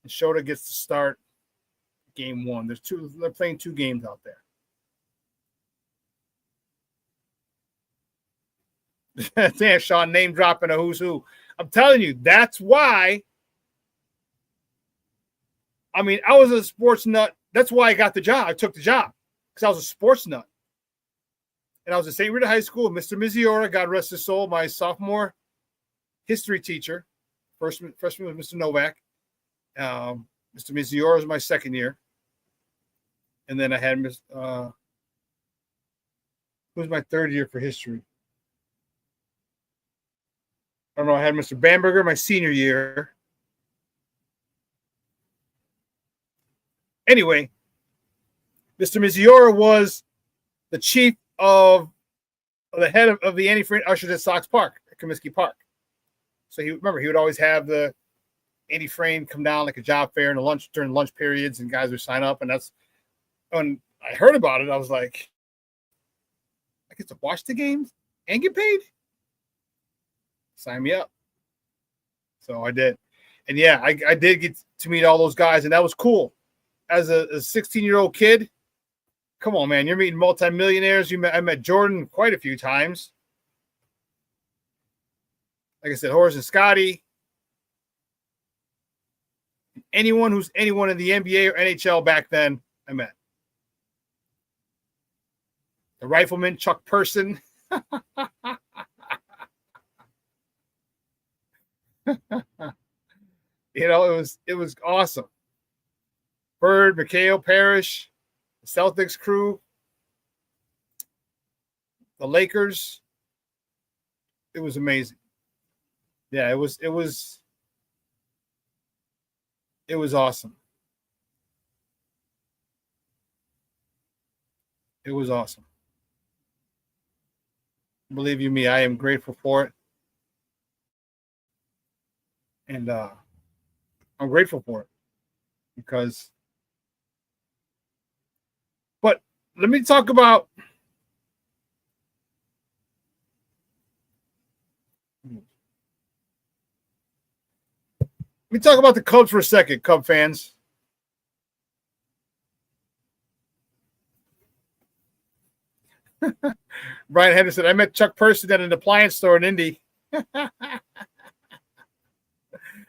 And Shota gets to start game 1. They're playing 2 games out there. Damn, Shawn name dropping a who's who. I'm telling you, that's why. I mean, I was a sports nut. That's why I got the job. I took the job because I was a sports nut. And I was at St. Rita High School. Mr. Miziora, God rest his soul, my sophomore history teacher. Freshman was Mr. Novak. Mr. Miziora was my second year. And then I had who was my third year for history? I don't know. I had Mr. Bamberger my senior year. Anyway, Mr. Miziora was the chief of the head of the Annie Fran ushers at Sox Park, at Comiskey Park. So he would always have the Annie Fran come down like a job fair in the during lunch periods, and guys would sign up. And that's when I heard about it. I was like, I get to watch the games and get paid. Sign me up. So I did, and yeah, I did get to meet all those guys, and that was cool. As a 16-year-old kid, come on, man, you're meeting multimillionaires. I met Jordan quite a few times. Like I said, Horace and Scotty. Anyone who's anyone in the NBA or NHL back then, I met. The Rifleman, Chuck Person. You know, it was awesome. Bird, McHale, Parrish, the Celtics crew, the Lakers. It was amazing. Yeah, it was awesome. It was awesome. Believe you me, I am grateful for it. And I'm grateful for it because, but let me talk about the Cubs for a second, Cub fans. Brian Henderson, I met Chuck Person at an appliance store in Indy.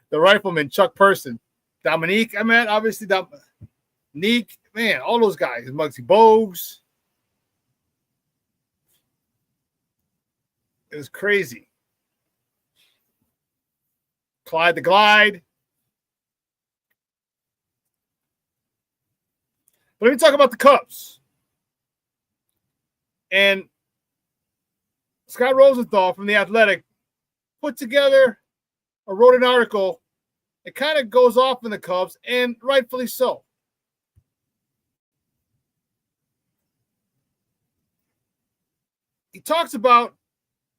The Rifleman, Chuck Person. Dominique, I met, obviously. Neek, man, all those guys. Muggsy Bogues. It was crazy. Clyde the Glide. But let me talk about the Cubs. And Scott Rosenthal from The Athletic put together or wrote an article. It kind of goes off in the Cubs, and rightfully so. He talks about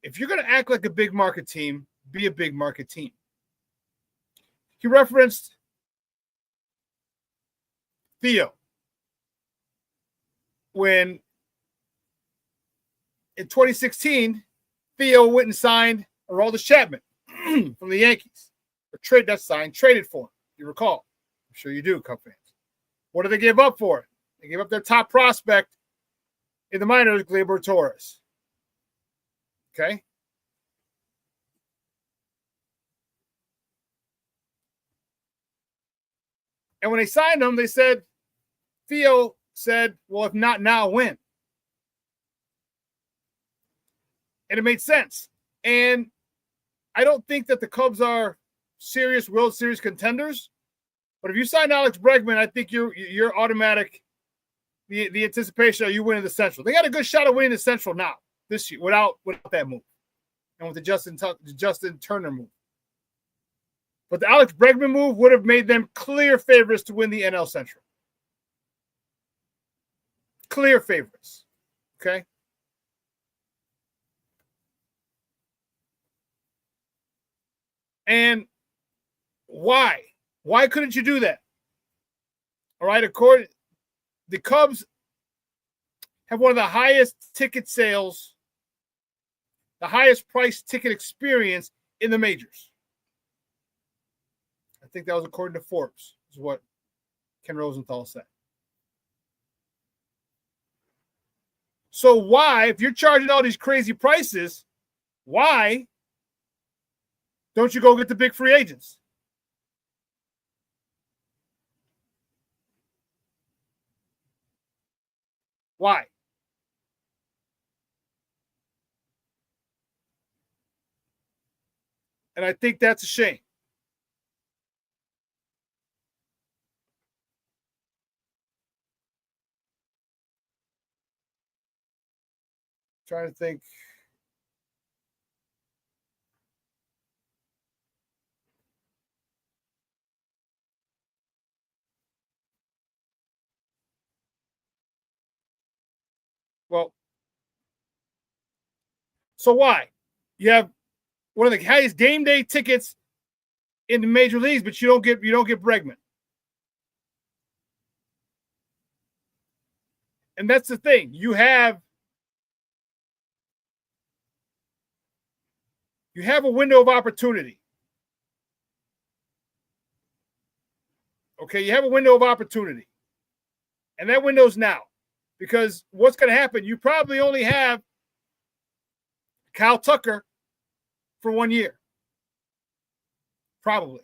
if you're going to act like a big market team, be a big market team. He referenced Theo when in 2016, Theo went and signed Aroldis Chapman from the Yankees. Traded for him. You recall. I'm sure you do, Cub fans. What did they give up for it? They gave up their top prospect in the minors, Gleyber Torres. Okay? And when they signed him, they said, Theo said, well, if not now, when? And it made sense. And I don't think that the Cubs are serious World Series contenders. But if you sign Alex Bregman, I think you're automatic. The anticipation of you winning the Central. They got a good shot of winning the Central now this year without that move, and with the Justin Turner move. But the Alex Bregman move would have made them clear favorites to win the NL Central. Clear favorites. Okay. And why? Why couldn't you do that? All right, the Cubs have one of the highest ticket sales, the highest price ticket experience in the majors. I think that was according to Forbes, is what Ken Rosenthal said. So why, if you're charging all these crazy prices, why don't you go get the big free agents? Why? And I think that's a shame. Trying to think. Well, so why? You have one of the highest game day tickets in the major leagues, but you don't get Bregman. And that's the thing. You have a window of opportunity. Okay, you have a window of opportunity. And that window's now. Because what's going to happen, you probably only have Kyle Tucker for 1 year. Probably.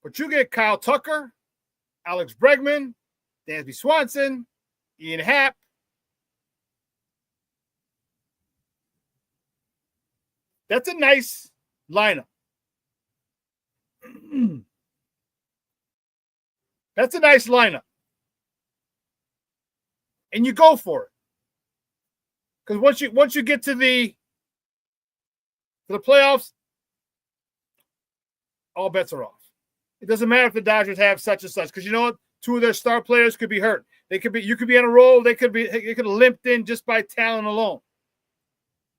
But you get Kyle Tucker, Alex Bregman, Dansby Swanson, Ian Happ. That's a nice lineup. That's a nice lineup. And you go for it. Because once you get to the playoffs, all bets are off. It doesn't matter if the Dodgers have such and such, because you know what? Two of their star players could be hurt. You could be on a roll. They could have limped in just by talent alone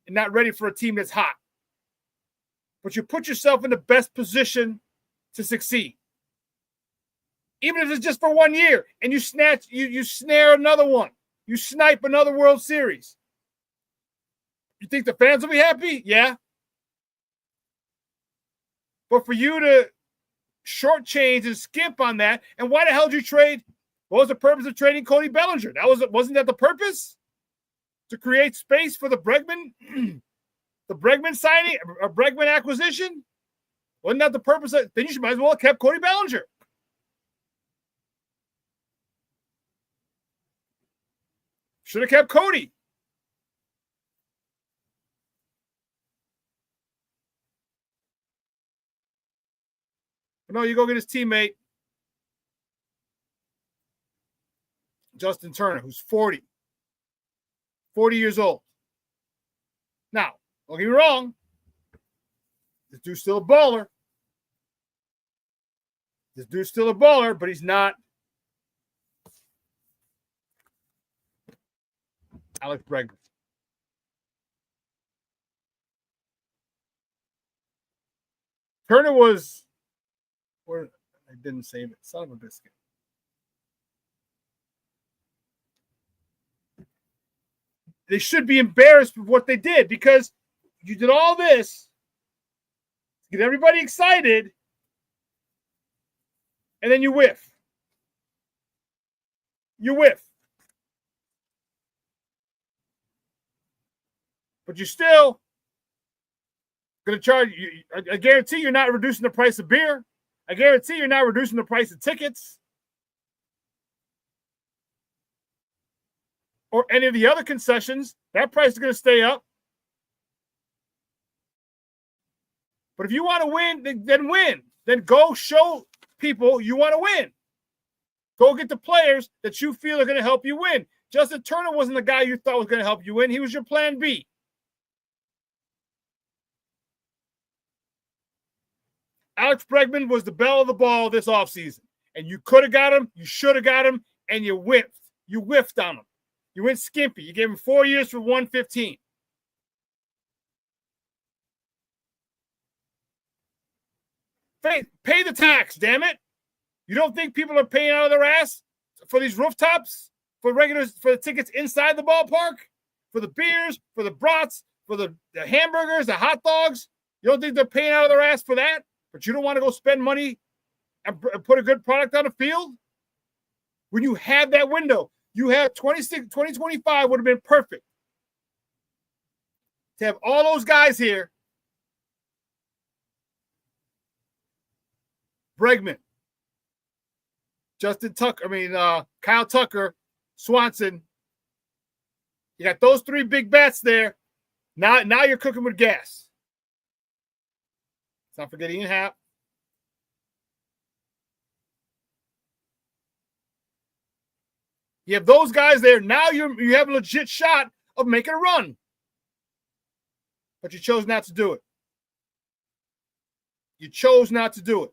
and not ready for a team that's hot. But you put yourself in the best position to succeed. Even if it's just for 1 year, and you snare another one. You snipe another World Series. You think the fans will be happy? Yeah. But for you to shortchange and skimp on that, and why the hell did you trade? What was the purpose of trading Cody Bellinger? Wasn't that the purpose? To create space for the Bregman, the Bregman signing, a Bregman acquisition? Wasn't that the purpose? Then you might as well have kept Cody Bellinger. Should have kept Cody. But no, you go get his teammate, Justin Turner, who's 40. 40 years old. Now, don't get me wrong. This dude's still a baller. But he's not Alex Bregman. Turner was, or I didn't save it. Son of a biscuit. They should be embarrassed with what they did because you did all this to get everybody excited, and then you whiff. You whiff. But you still going to charge you. I guarantee you're not reducing the price of beer. I guarantee you're not reducing the price of tickets or any of the other concessions. That price is going to stay up. But if you want to win, then win. Then go show people you want to win. Go get the players that you feel are going to help you win. Justin Turner wasn't the guy you thought was going to help you win. He was your plan B. Alex Bregman was the belle of the ball this offseason. And you could have got him, you should have got him, and you whiffed. You whiffed on him. You went skimpy. You gave him 4 years for $115. Pay the tax, damn it. You don't think people are paying out of their ass for these rooftops, for the tickets inside the ballpark, for the beers, for the brats, for the hamburgers, the hot dogs? You don't think they're paying out of their ass for that? But you don't want to go spend money and put a good product on the field? When you have that window, you have 2025 would have been perfect to have all those guys here. Bregman, Kyle Tucker, Swanson. You got those three big bats there. Now you're cooking with gas. Let's not forget Ian Happ. You have those guys there. Now you have a legit shot of making a run. But you chose not to do it. You chose not to do it.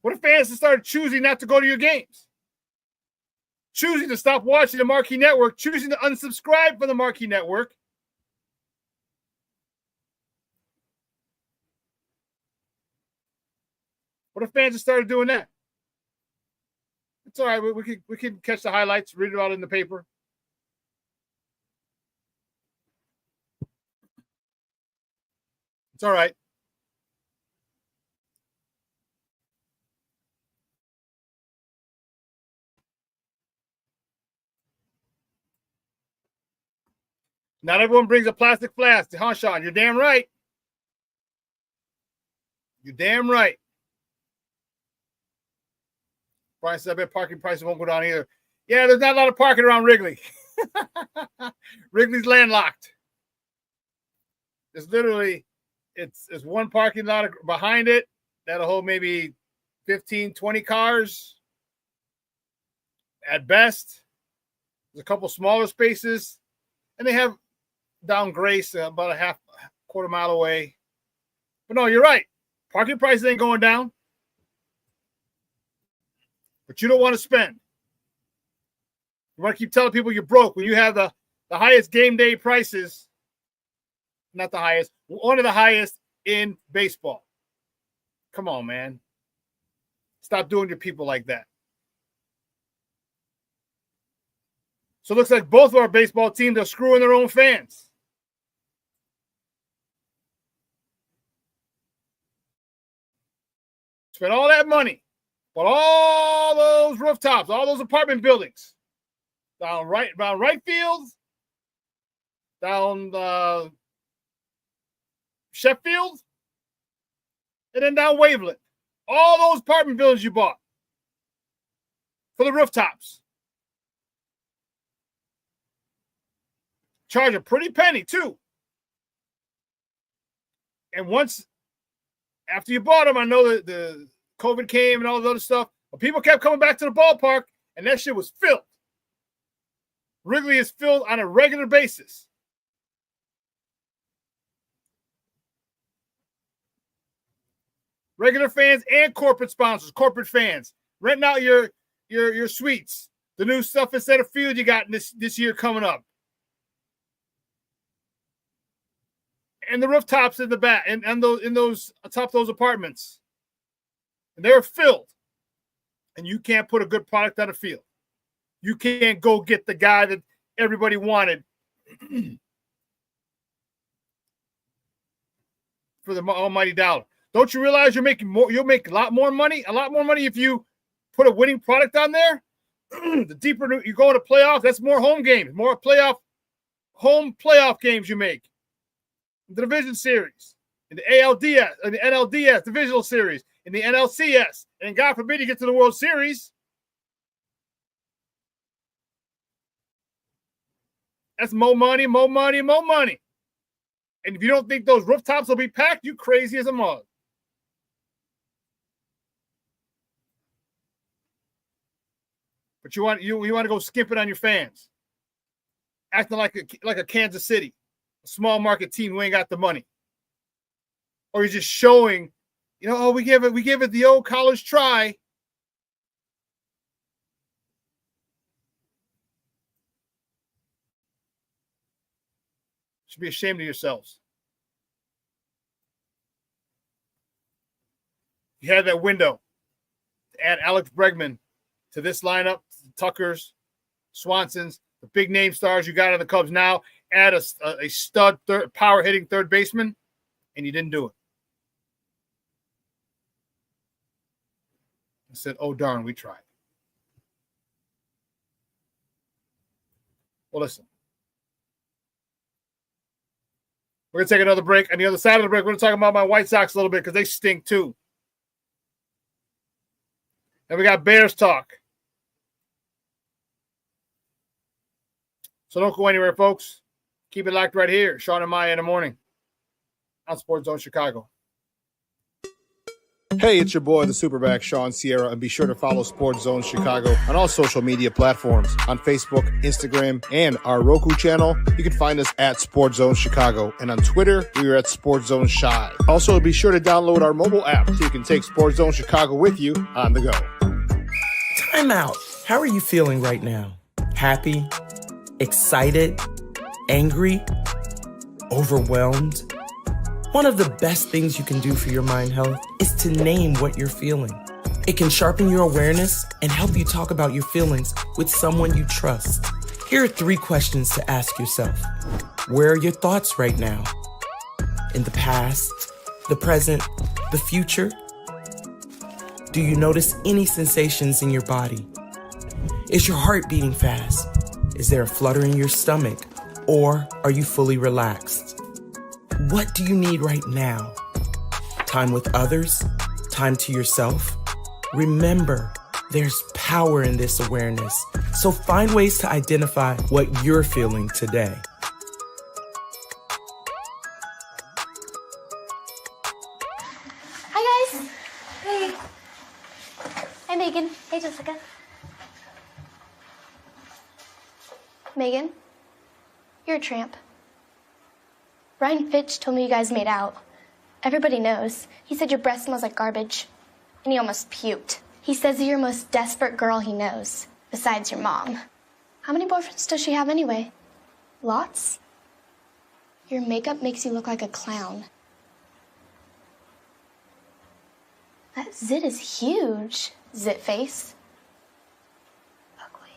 What if fans started choosing not to go to your games? Choosing to stop watching the Marquee Network, choosing to unsubscribe from the Marquee Network. What if fans just started doing that? It's all right. We can catch the highlights, read it out in the paper. It's all right. Not everyone brings a plastic flask. Huh, Shawn? You're damn right. You're damn right. Brian said, I bet parking prices won't go down either. Yeah, there's not a lot of parking around Wrigley. Wrigley's landlocked. It's literally, it's one parking lot behind it that'll hold maybe 15, 20 cars at best. There's a couple smaller spaces. And they have down Grace about a quarter mile away. But no, you're right. Parking prices ain't going down. But you don't want to spend. You want to keep telling people you're broke when you have the highest game day prices. Not the highest. One of the highest in baseball. Come on, man. Stop doing your people like that. So it looks like both of our baseball teams are screwing their own fans. Spent all that money. But all those rooftops, all those apartment buildings, down right field, down Sheffield, and then down Waveland. All those apartment buildings you bought for the rooftops. Charge a pretty penny, too. And once, after you bought them, I know that the COVID came and all the other stuff, but people kept coming back to the ballpark, and that shit was filled. Wrigley is filled on a regular basis. Regular fans and corporate sponsors, corporate fans, renting out your suites. The new stuff instead of field you got this year coming up. And the rooftops in the back and those atop those apartments. And they're filled. And you can't put a good product on the field. You can't go get the guy that everybody wanted for the almighty dollar. Don't you realize you'll make a lot more money if you put a winning product on there? The deeper you go into playoffs, that's more home games, more home playoff games you make. The division series, in the ALDS, in the NLDS divisional series, in the NLCS, and God forbid you get to the World Series. That's more money, more money, more money. And if you don't think those rooftops will be packed, you crazy as a mug. But you want to go skimping on your fans, acting like a Kansas City, a small market team who ain't got the money, or you're just showing, we give it the old college try. Should be ashamed of yourselves. You had that window to add Alex Bregman to this lineup, Tuckers, Swansons, the big name stars you got on the Cubs now, add a stud power hitting third baseman, and you didn't do it. I said, oh, darn, we tried. Well, listen. We're going to take another break. On the other side of the break, we're going to talk about my White Sox a little bit because they stink too. And we got Bears talk. So don't go anywhere, folks. Keep it locked right here. Shawn and Maya in the morning on Sports Zone Chicago. Hey, it's your boy, the SuperBack, Shawn Sierra, and be sure to follow Sports Zone Chicago on all social media platforms, on Facebook, Instagram, and our Roku channel. You can find us at Sports Zone Chicago, and on Twitter, we are at Sports Zone Shy. Also, be sure to download our mobile app so you can take Sports Zone Chicago with you on the go. Time out. How are you feeling right now? Happy? Excited? Angry? Overwhelmed? One of the best things you can do for your mind health is to name what you're feeling. It can sharpen your awareness and help you talk about your feelings with someone you trust. Here are 3 questions to ask yourself. Where are your thoughts right now? In the past, the present, the future? Do you notice any sensations in your body? Is your heart beating fast? Is there a flutter in your stomach? Or are you fully relaxed? What do you need right now? Time with others? Time to yourself? Remember, there's power in this awareness. So find ways to identify what you're feeling today. Hi, guys. Hey. Hi, Megan. Hey, Jessica. Megan, you're a tramp. Ryan Fitch told me you guys made out. Everybody knows. He said your breath smells like garbage. And he almost puked. He says you're the most desperate girl he knows, besides your mom. How many boyfriends does she have anyway? Lots? Your makeup makes you look like a clown. That zit is huge, zit face. Ugly.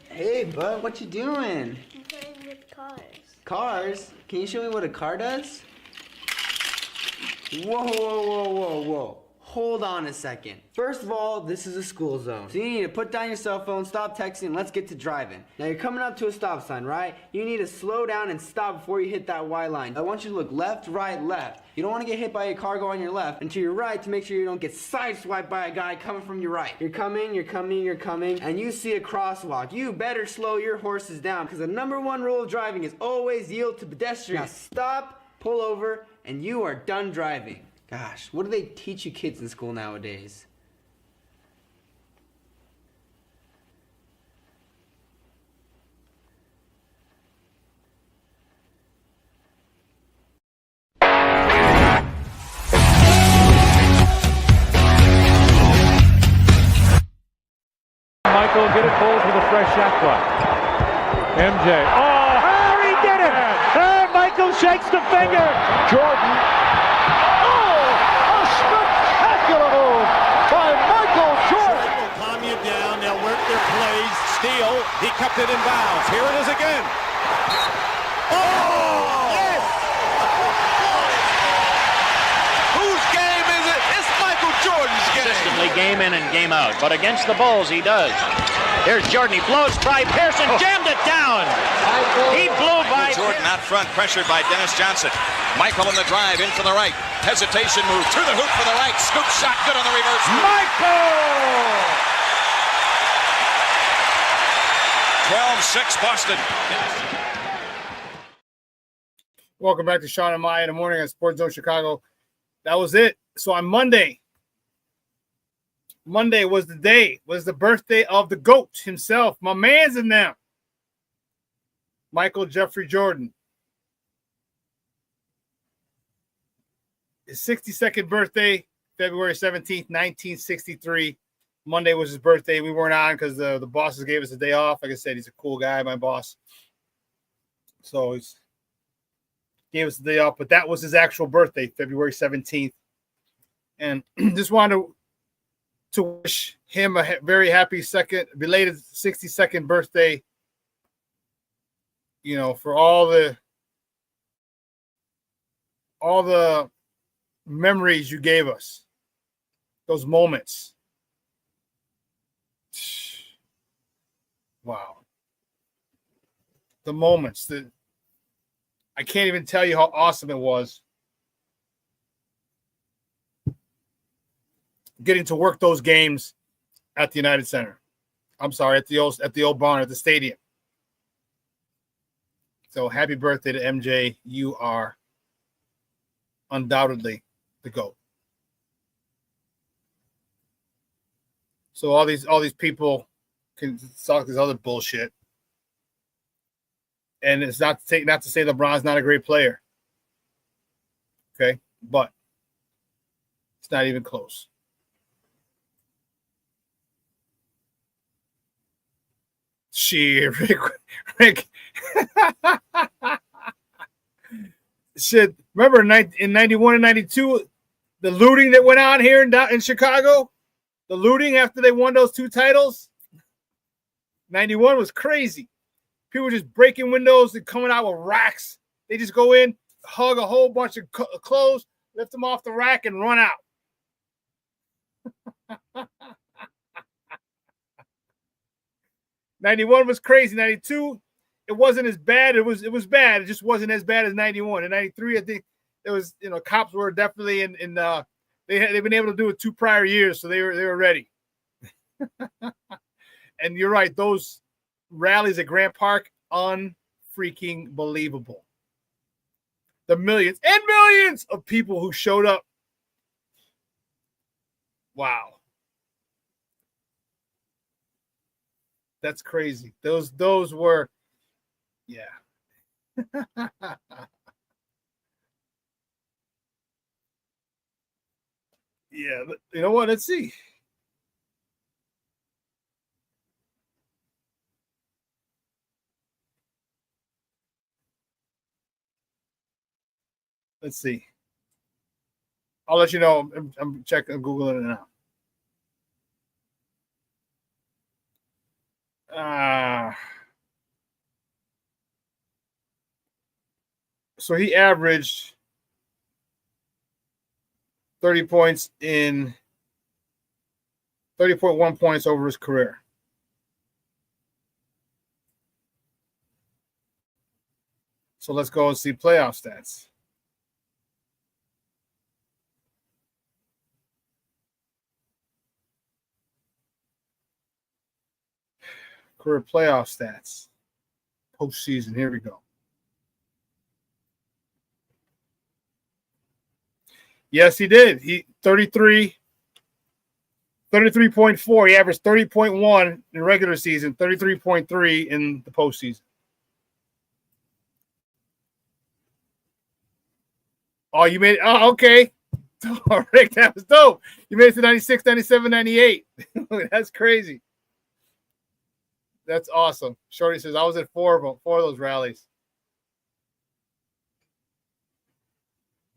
Hey, bud, what you doing? I'm playing with cars. Cars? Can you show me what a car does? Whoa, whoa, whoa, whoa, whoa. Hold on a second. First of all, this is a school zone. So you need to put down your cell phone, stop texting, and let's get to driving. Now you're coming up to a stop sign, right? You need to slow down and stop before you hit that Y line. I want you to look left, right, left. You don't want to get hit by a car going on your left and to your right to make sure you don't get sideswiped by a guy coming from your right. You're coming, and you see a crosswalk. You better slow your horses down because the number one rule of driving is always yield to pedestrians. Now stop, pull over, and you are done driving. Gosh, what do they teach you kids in school nowadays? Michael get it pulled with a fresh shot clock. MJ. Oh, he did it! Michael shakes the finger. Jordan. Spectacular move by Michael Jordan. They'll calm you down. They'll work their plays. Steal. He kept it in bounds. Here it is again. Oh! Yes! Whose game is it? It's Michael Jordan's game. Consistently game in and game out. But against the Bulls, he does. Here's Jordan. He blows by Pearson. Jammed it down. He blew by Jordan out front, pressured by Dennis Johnson. Michael in the drive, in from the right. Hesitation move, to the hoop for the right. Scoop shot, good on the reverse. Michael! 12-6 Boston. Welcome back to Shawn and Maya in the morning on Sports Zone Chicago. That was it. So on Monday was the day, was the birthday of the GOAT himself, my man's in them, Michael Jeffrey Jordan. His 62nd birthday, February 17th, 1963. Monday was his birthday. We weren't on because the bosses gave us a day off. Like I said, he's a cool guy, my boss. So he's gave us the day off, but that was his actual birthday, February 17th. And just wanted to wish him a very happy belated 62nd birthday. You know, for all the memories you gave us, those moments. Wow. The moments that I can't even tell you how awesome it was getting to work those games at the United Center. I'm sorry, at the old barn, at the stadium. So happy birthday to MJ. You are undoubtedly the GOAT. So all these people can talk this other bullshit. And it's not to say LeBron's not a great player. Okay? But it's not even close. Shit, Rick. Shit, remember in 91 and 92, the looting that went on here in Chicago? The looting after they won those two titles? 91 was crazy. People just breaking windows and coming out with racks. They just go in, hug a whole bunch of clothes, lift them off the rack, and run out. 91 was crazy. 92, it wasn't as bad. It was bad. It just wasn't as bad as 91. In 93, I think it was, cops were definitely in they've been able to do it 2 prior years, so they were ready. And you're right, those rallies at Grant Park, unfreaking believable. The millions and millions of people who showed up. Wow. That's crazy. Those were, yeah. Yeah, you know what? Let's see. Let's see. I'll let you know. I'm checking, I'm Googling it now. So he averaged 30 points in 30.1 points over his career. So let's go and see playoff stats. Career playoff stats. Postseason. Here we go. Yes, he did. He 33.4. He averaged 30.1 in regular season, 33.3 in the postseason. Oh, you made it. Oh, okay. Oh, Rick, that was dope. You made it to 96, 97, 98. That's crazy. That's awesome. Shorty says, I was at four of those rallies.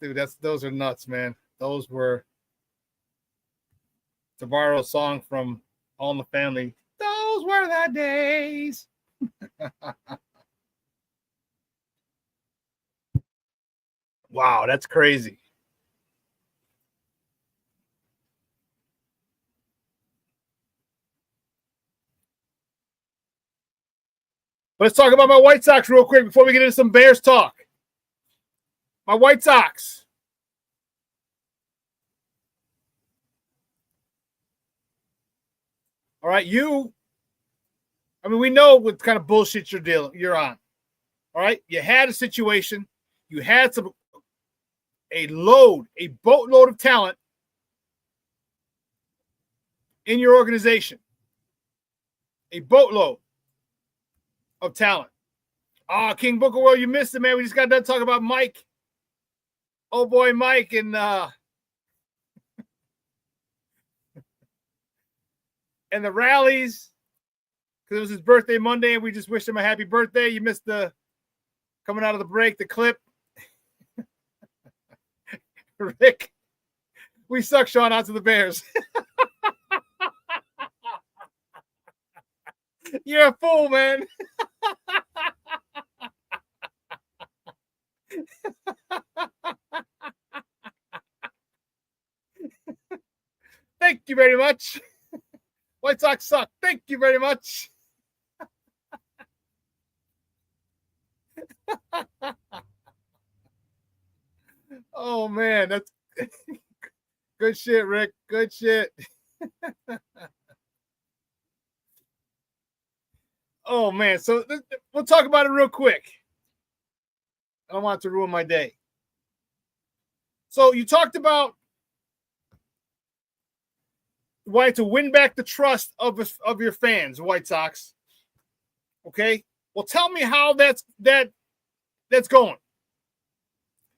Dude, those are nuts, man. Those were to borrow a song from All in the Family. Those were the days. Wow, that's crazy. Let's talk about my White Sox real quick before we get into some Bears talk. My White Sox. All right, we know what kind of bullshit you're on. All right, you had a situation. You had a boatload of talent in your organization. A boatload of talent. Oh, King Booker World, you missed it, man. We just got done talking about Mike. Oh boy, Mike, and and the rallies, because it was his birthday Monday, and we just wished him a happy birthday. You missed the coming out of the break, the clip. Rick, we suck, Shawn, out to the Bears. You're a fool, man. Thank you very much. White Sox suck. Thank you very much. Oh, man. That's good shit, Rick. Good shit. Oh, man. So we'll talk about it real quick. I don't want it to ruin my day. So you talked about wanting to win back the trust of your fans, White Sox. Okay? Well, tell me how that's going.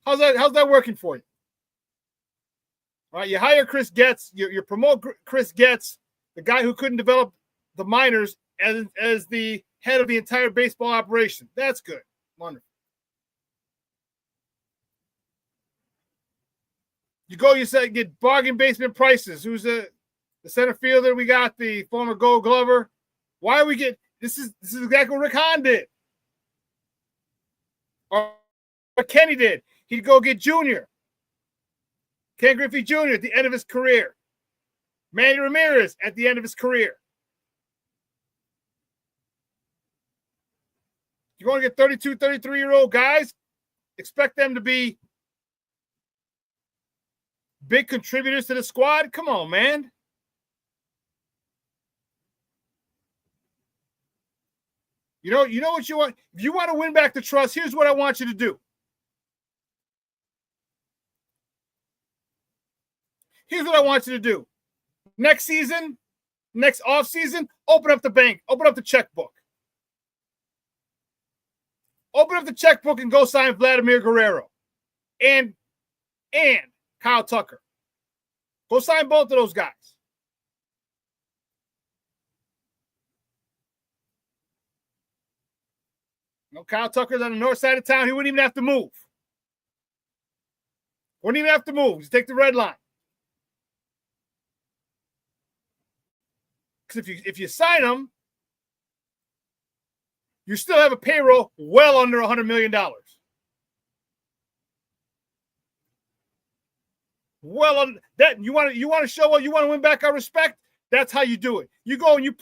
How's that working for you? All right, you hire Chris Getz, you promote Chris Getz, the guy who couldn't develop the minors, as the head of the entire baseball operation. That's good. Wonderful. You go, you say, get bargain basement prices. Who's the center fielder? We got the former Gold Glover. Why are we get this is exactly what Rick Hahn did. Or Kenny did. He'd go get Junior. Ken Griffey Jr. at the end of his career. Manny Ramirez at the end of his career. You're going to get 32, 33-year-old guys, expect them to be big contributors to the squad? Come on, man. You know what you want? If you want to win back the trust, here's what I want you to do. Here's what I want you to do. Next season, next offseason, open up the bank, open up the checkbook. Open up the checkbook and go sign Vladimir Guerrero and Kyle Tucker. Go sign both of those guys. Kyle Tucker's on the north side of town. He wouldn't even have to move. Wouldn't even have to move. Just take the red line. Because if you sign him, you still have a payroll well under $100 million. Well, on that you want to show what you want to win back our respect. That's how you do it. You go and you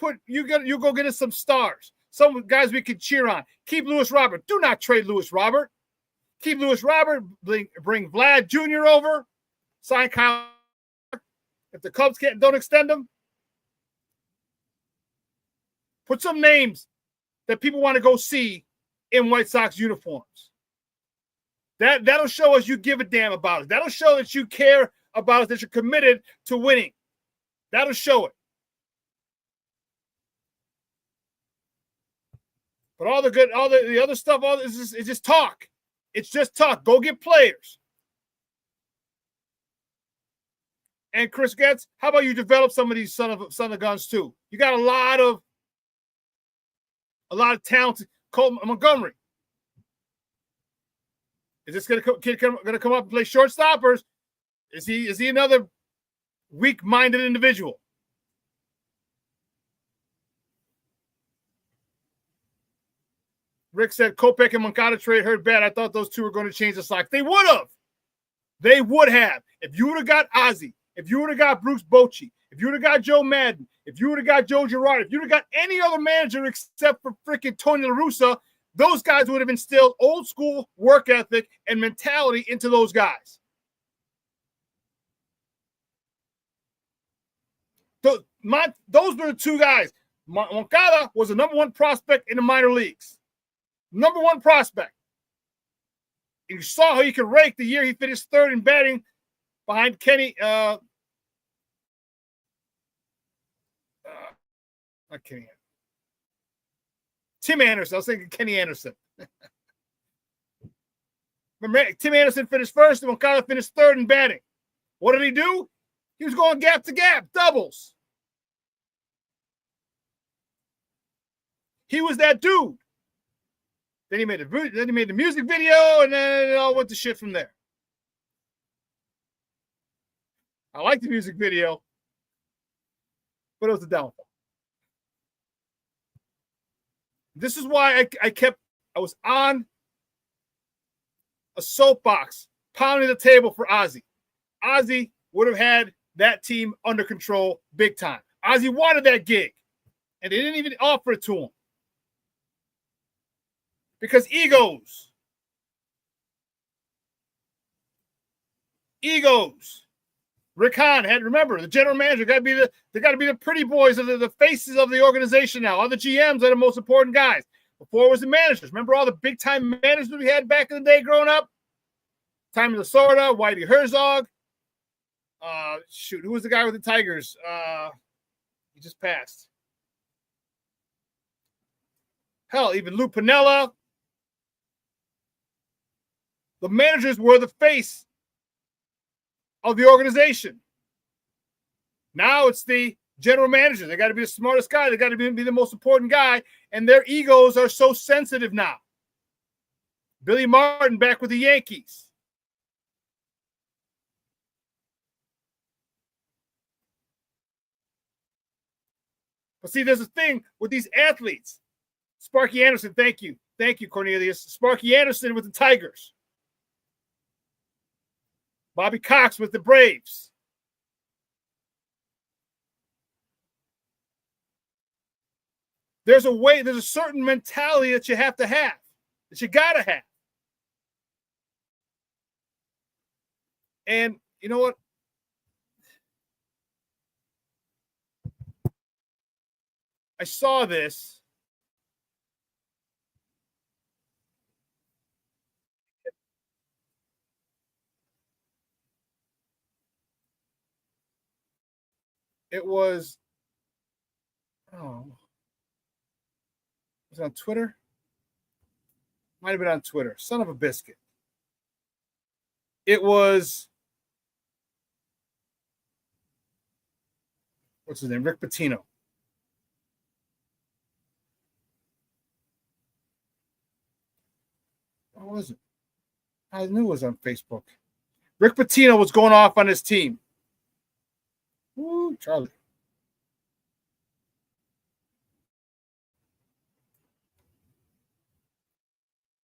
go get us some stars. Some guys we can cheer on. Keep Lewis Robert. Do not trade Lewis Robert. Keep Lewis Robert. Bring Vlad Jr. over. Sign Kyle. If the Cubs don't extend him, put some names that people want to go see in White Sox uniforms. That'll show us you give a damn about us. That'll show that you care about us, that you're committed to winning. That'll show it. But all the other stuff, all this is just talk. It's just talk. Go get players. And Chris Getz, how about you develop some of these son of guns too? You got a lot of talent. Cole Montgomery. Is this kid going to come up and play shortstop, or is he another weak-minded individual? Rick said Kopech and Moncada trade hurt bad. I thought those two were going to change the Sox. They would have. They would have. If you would have got Ozzie, if you would have got Bruce Bochy, if you would have got Joe Madden, if you would have got Joe Girardi, if you would have got any other manager except for freaking Tony La Russa, those guys would have instilled old school work ethic and mentality into those guys. Those were the two guys. Moncada was the number one prospect in the minor leagues. Number one prospect. You saw how he could rake the year he finished third in batting behind Kenny. Not Kenny. Tim Anderson. I was thinking Kenny Anderson. Remember, Tim Anderson finished first, and Moncada finished third in batting. What did he do? He was going gap to gap, doubles. He was that dude. Then he made the music video, and then it all went to shit from there. I like the music video, but it was a downfall. This is why I was on a soapbox, pounding the table for Ozzie. Ozzie would have had that team under control big time. Ozzie wanted that gig, and they didn't even offer it to him. Because egos. Rick Hahn had, remember, the general manager got to be the pretty boys of the faces of the organization now. All the GMs are the most important guys. Before it was the managers. Remember all the big time managers we had back in the day growing up? Tommy Lasorda, Whitey Herzog. Who was the guy with the Tigers? He just passed. Hell, even Lou Piniella. The managers were the face of the organization. Now it's the general manager. They got to be the smartest guy. They got to be the most important guy. And their egos are so sensitive now. Billy Martin back with the Yankees. But see, there's a thing with these athletes. Sparky Anderson, thank you. Thank you, Cornelius. Sparky Anderson with the Tigers. Bobby Cox with the Braves. There's a certain mentality that you have to have, that you got to have. And you know what? I saw this. It was it on Twitter? Might have been on Twitter. Son of a biscuit. It was, what's his name? Rick Pitino. What was it? I knew it was on Facebook. Rick Pitino was going off on his team. Woo, Charlie.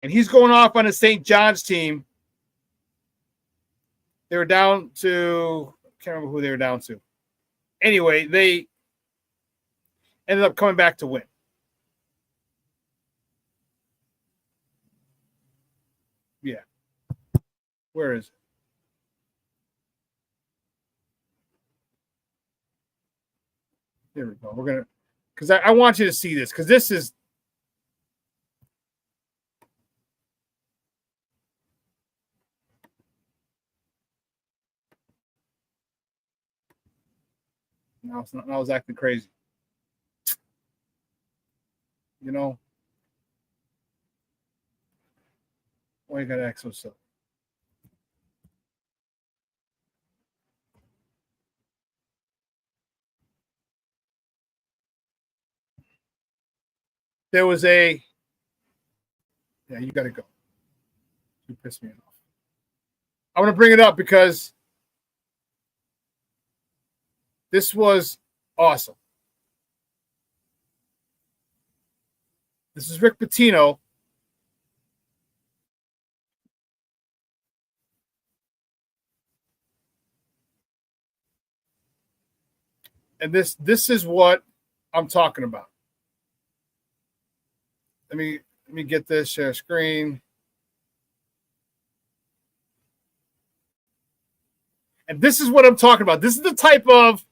And he's going off on his St. John's team. They were down to, I can't remember who they were down to. Anyway, ended up coming back to win. Yeah. Where is it? There we go. We're going to, because I want you to see this, because this is, now I was acting crazy. You know, why you got to act so silly? There was a, yeah, you got to go. You pissed me off. I want to bring it up because this was awesome. This is Rick Pitino. And this is what I'm talking about. Let me get this, share screen. And this is what I'm talking about. This is the type of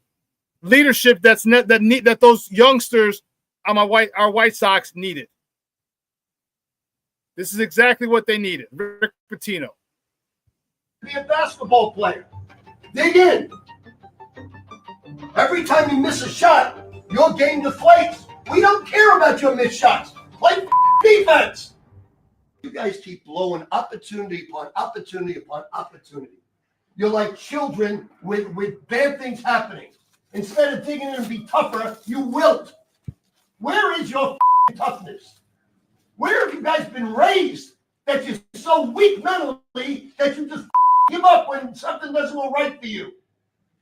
leadership that those youngsters on our White Sox needed. This is exactly what they needed. Rick Pitino. Be a basketball player. Dig in. Every time you miss a shot, your game deflates. We don't care about your missed shots. Play defense. You guys keep blowing opportunity upon opportunity upon opportunity. You're like children with bad things happening. Instead of digging in and be tougher, you wilt. Where is your toughness? Where have you guys been raised that you're so weak mentally that you just give up when something doesn't go right for you?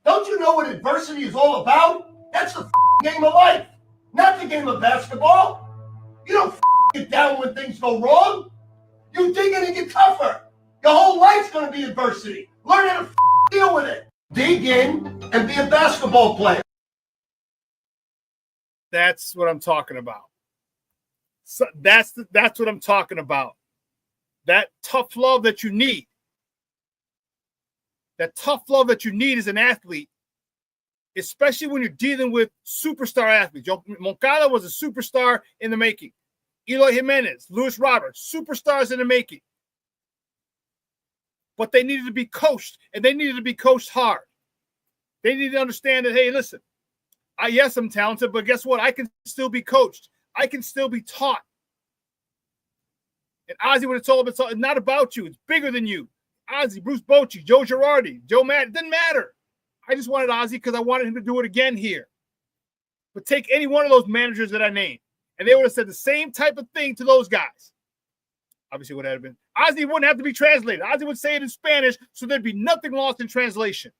Don't you know what adversity is all about? That's the game of life, not the game of basketball. You don't get down when things go wrong. You dig in and get tougher. Your whole life's going to be adversity. Learn how to deal with it. Dig in and be a basketball player. That's what I'm talking about. So that's what I'm talking about. That tough love that you need. That tough love that you need as an athlete, especially when you're dealing with superstar athletes. Moncada was a superstar in the making. Eloy Jimenez, Luis Roberts, superstars in the making. But they needed to be coached, and they needed to be coached hard. They needed to understand that, hey, listen, yes, I'm talented, but guess what? I can still be coached. I can still be taught. And Ozzie would have told him it's not about you. It's bigger than you. Ozzie, Bruce Bochy, Joe Girardi, Joe Matt, it didn't matter. I just wanted Ozzie because I wanted him to do it again here. But take any one of those managers that I named, and they would have said the same type of thing to those guys. Obviously, it would have been. Ozzie wouldn't have to be translated. Ozzie would say it in Spanish, so there'd be nothing lost in translation.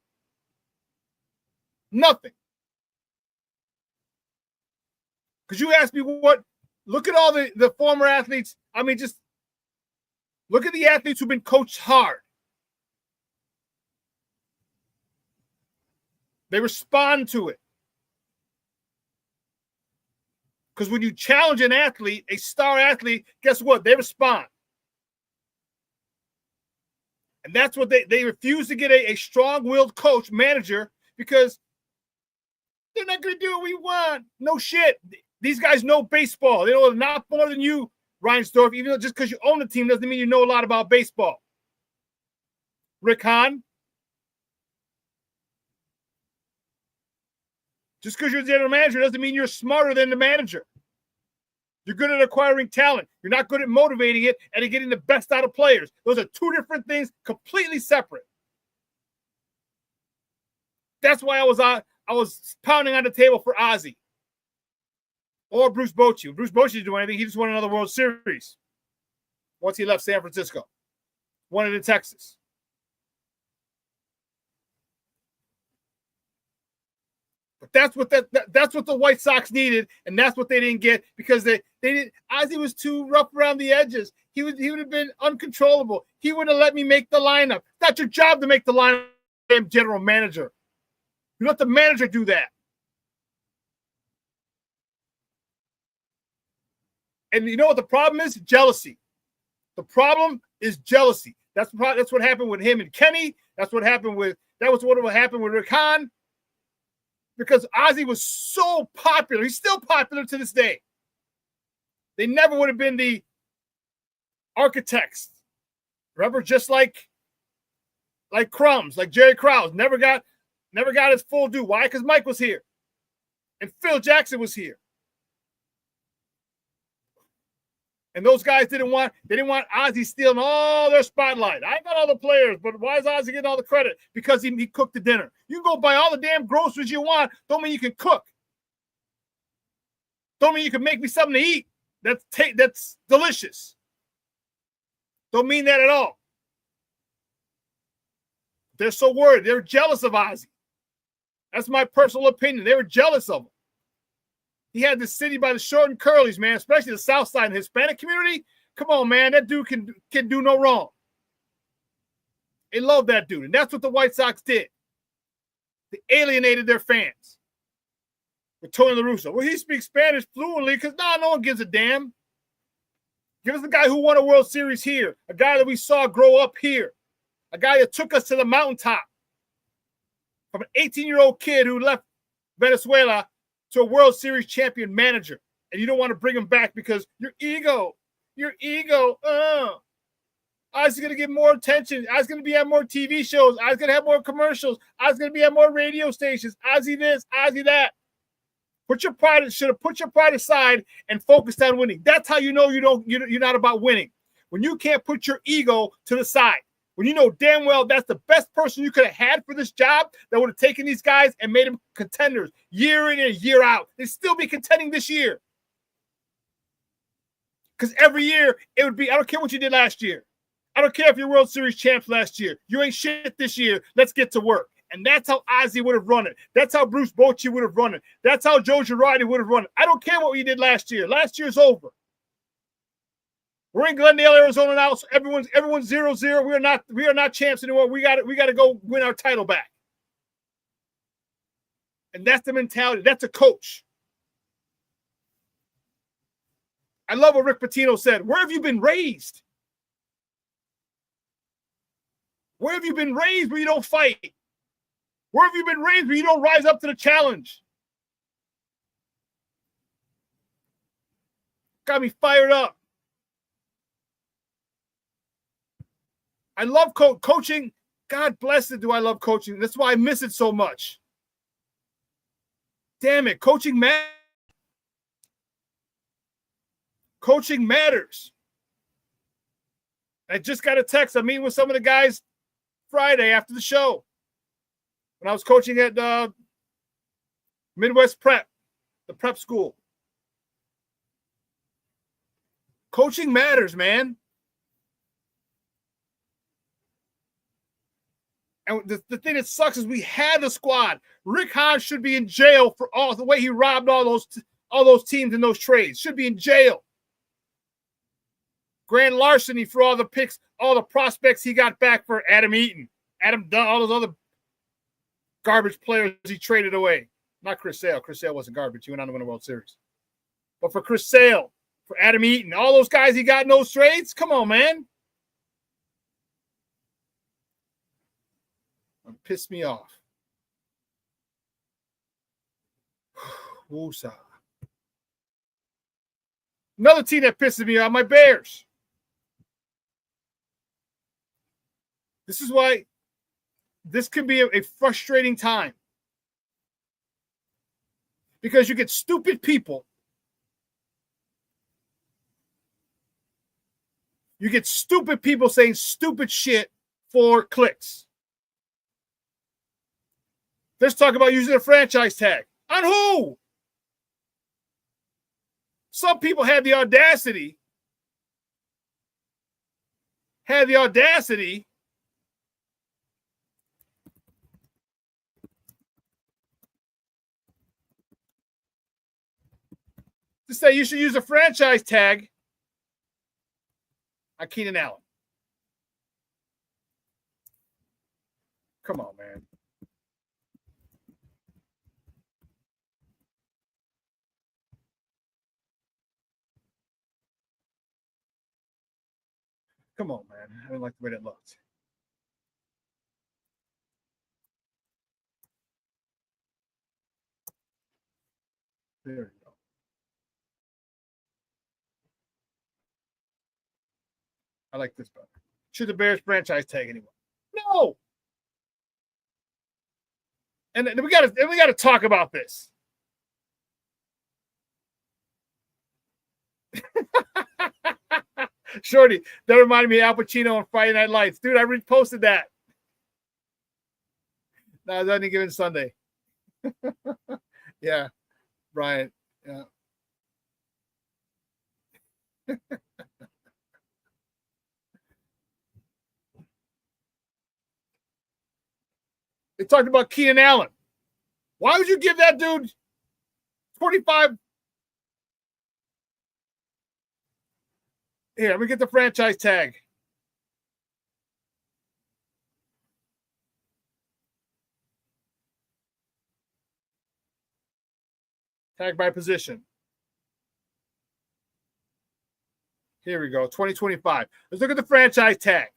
Nothing. Because you asked me what, look at all the former athletes. I mean, just look at the athletes who've been coached hard. They respond to it. Because when you challenge an athlete, a star athlete, guess what? They respond. And that's what they refuse to get a strong-willed coach, manager, because they're not going to do what we want. No shit. These guys know baseball. They know a lot more than you, Reinsdorf, even though just because you own the team doesn't mean you know a lot about baseball. Rick Hahn. Just because you're the general manager doesn't mean you're smarter than the manager. You're good at acquiring talent. You're not good at motivating it and at getting the best out of players. Those are two different things, completely separate. That's why I was pounding on the table for Ozzie or Bruce Bochy. Bruce Bochy didn't do anything. He just won another World Series once he left San Francisco. Won it in Texas. But that's what the White Sox needed, and that's what they didn't get because they didn't. Ozzie was too rough around the edges. He would have been uncontrollable. He wouldn't have let me make the lineup. It's not your job to make the lineup, damn general manager. You let the manager do that. And you know what the problem is? Jealousy. The problem is jealousy. That's what happened with him and Kenny. That was what happened with Rick Hahn. Because Ozzy was so popular. He's still popular to this day. They never would have been the architects. Remember, just like Crumbs, like Jerry Krause, never got his full due. Why? Because Mike was here. And Phil Jackson was here. And those guys didn't want Ozzy stealing all their spotlight. I got all the players, but why is Ozzy getting all the credit? Because he cooked the dinner. You can go buy all the damn groceries you want. Don't mean you can cook. Don't mean you can make me something to eat that's delicious. Don't mean that at all. They're so worried. They're jealous of Ozzy. That's my personal opinion. They were jealous of him. He had the city by the short and curlies, man, especially the South Side and Hispanic community. Come on, man. That dude can do no wrong. They love that dude. And that's what the White Sox did. They alienated their fans. With Tony La Russa. Well, he speaks Spanish fluently because no one gives a damn. Give us the guy who won a World Series here. A guy that we saw grow up here. A guy that took us to the mountaintop. From an 18-year-old kid who left Venezuela to a World Series champion manager. And you don't want to bring him back because your ego. I was going to get more attention. I was going to be on more TV shows. I was going to have more commercials. I was going to be on more radio stations. Ozzy this, Ozzy that. Should have put your pride aside and focused on winning. That's how you know you're not about winning. When you can't put your ego to the side. When you know damn well that's the best person you could have had for this job that would have taken these guys and made them contenders year in and year out. They'd still be contending this year. Because every year it would be, I don't care what you did last year. I don't care if you're World Series champs last year. You ain't shit this year. Let's get to work. And that's how Ozzy would have run it. That's how Bruce Bochy would have run it. That's how Joe Girardi would have run it. I don't care what we did last year. Last year's over. We're in Glendale, Arizona now, so everyone's 0-0. We are not champs anymore. We got to go win our title back. And that's the mentality. That's a coach. I love what Rick Pitino said. Where have you been raised? Where have you been raised where you don't fight? Where have you been raised where you don't rise up to the challenge? Got me fired up. I love coaching. God bless it, do I love coaching. That's why I miss it so much. Damn it, coaching matters. Coaching matters. I just got a text. I'm meeting with some of the guys Friday after the show. When I was coaching at Midwest Prep, the prep school. Coaching matters, man. And the thing that sucks is we had the squad. Rick Hahn should be in jail for all the way he robbed all those teams in those trades. Should be in jail. Grand larceny for all the picks, all the prospects he got back for Adam Eaton, Adam Dunn, all those other garbage players he traded away. Not Chris Sale. Chris Sale wasn't garbage. He went on to win a World Series. But for Chris Sale, for Adam Eaton, all those guys he got in those trades, come on, man. Pissed me off. Woosah. Another team that pisses me off, my Bears. This is why this can be a frustrating time. Because you get stupid people. You get stupid people saying stupid shit for clicks. Let's talk about using a franchise tag. On who? Some people had the audacity to say you should use a franchise tag on Keenan Allen. Come on, man. Come on, man. I didn't like the way that looked. There you go. I like this better. Should the Bears franchise tag anyone? No. And we gotta talk about this. Shorty, that reminded me of Al Pacino on Friday Night Lights. Dude, I reposted that. No, it's any given Sunday. Yeah, Brian. Yeah. They talked about Keenan Allen. Why would you give that dude 25? Here, let me get the franchise tag. Tag by position. Here we go, 2025. Let's look at the franchise tag.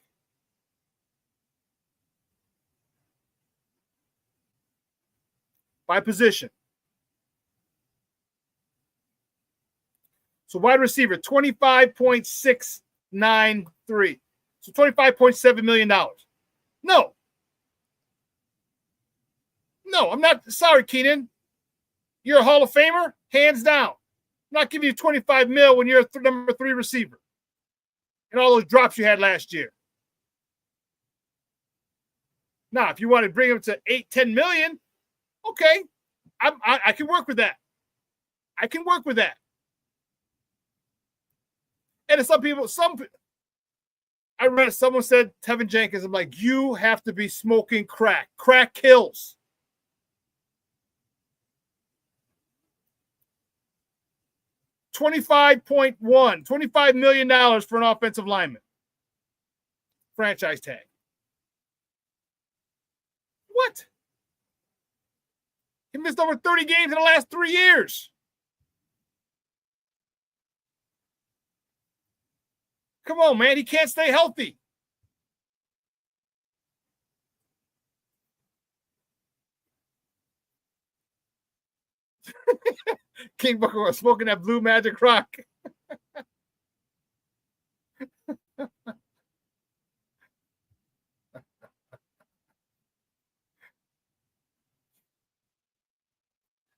By position. So wide receiver, $25.693. So $25.7 million. No. No, I'm not. Sorry, Keenan. You're a Hall of Famer, hands down. I'm not giving you $25 million when you're a number 3 receiver. And all those drops you had last year. Now, if you want to bring him to $8-10 million, okay, I can work with that. I can work with that. And I read someone said Tevinjenkins. I'm like, you have to be smoking crack. Crack kills. $25 million for an offensive lineman. Franchise tag. What? He missed over 30 games in the last 3 years. Come on, man. He can't stay healthy. King Booker was smoking that blue magic rock.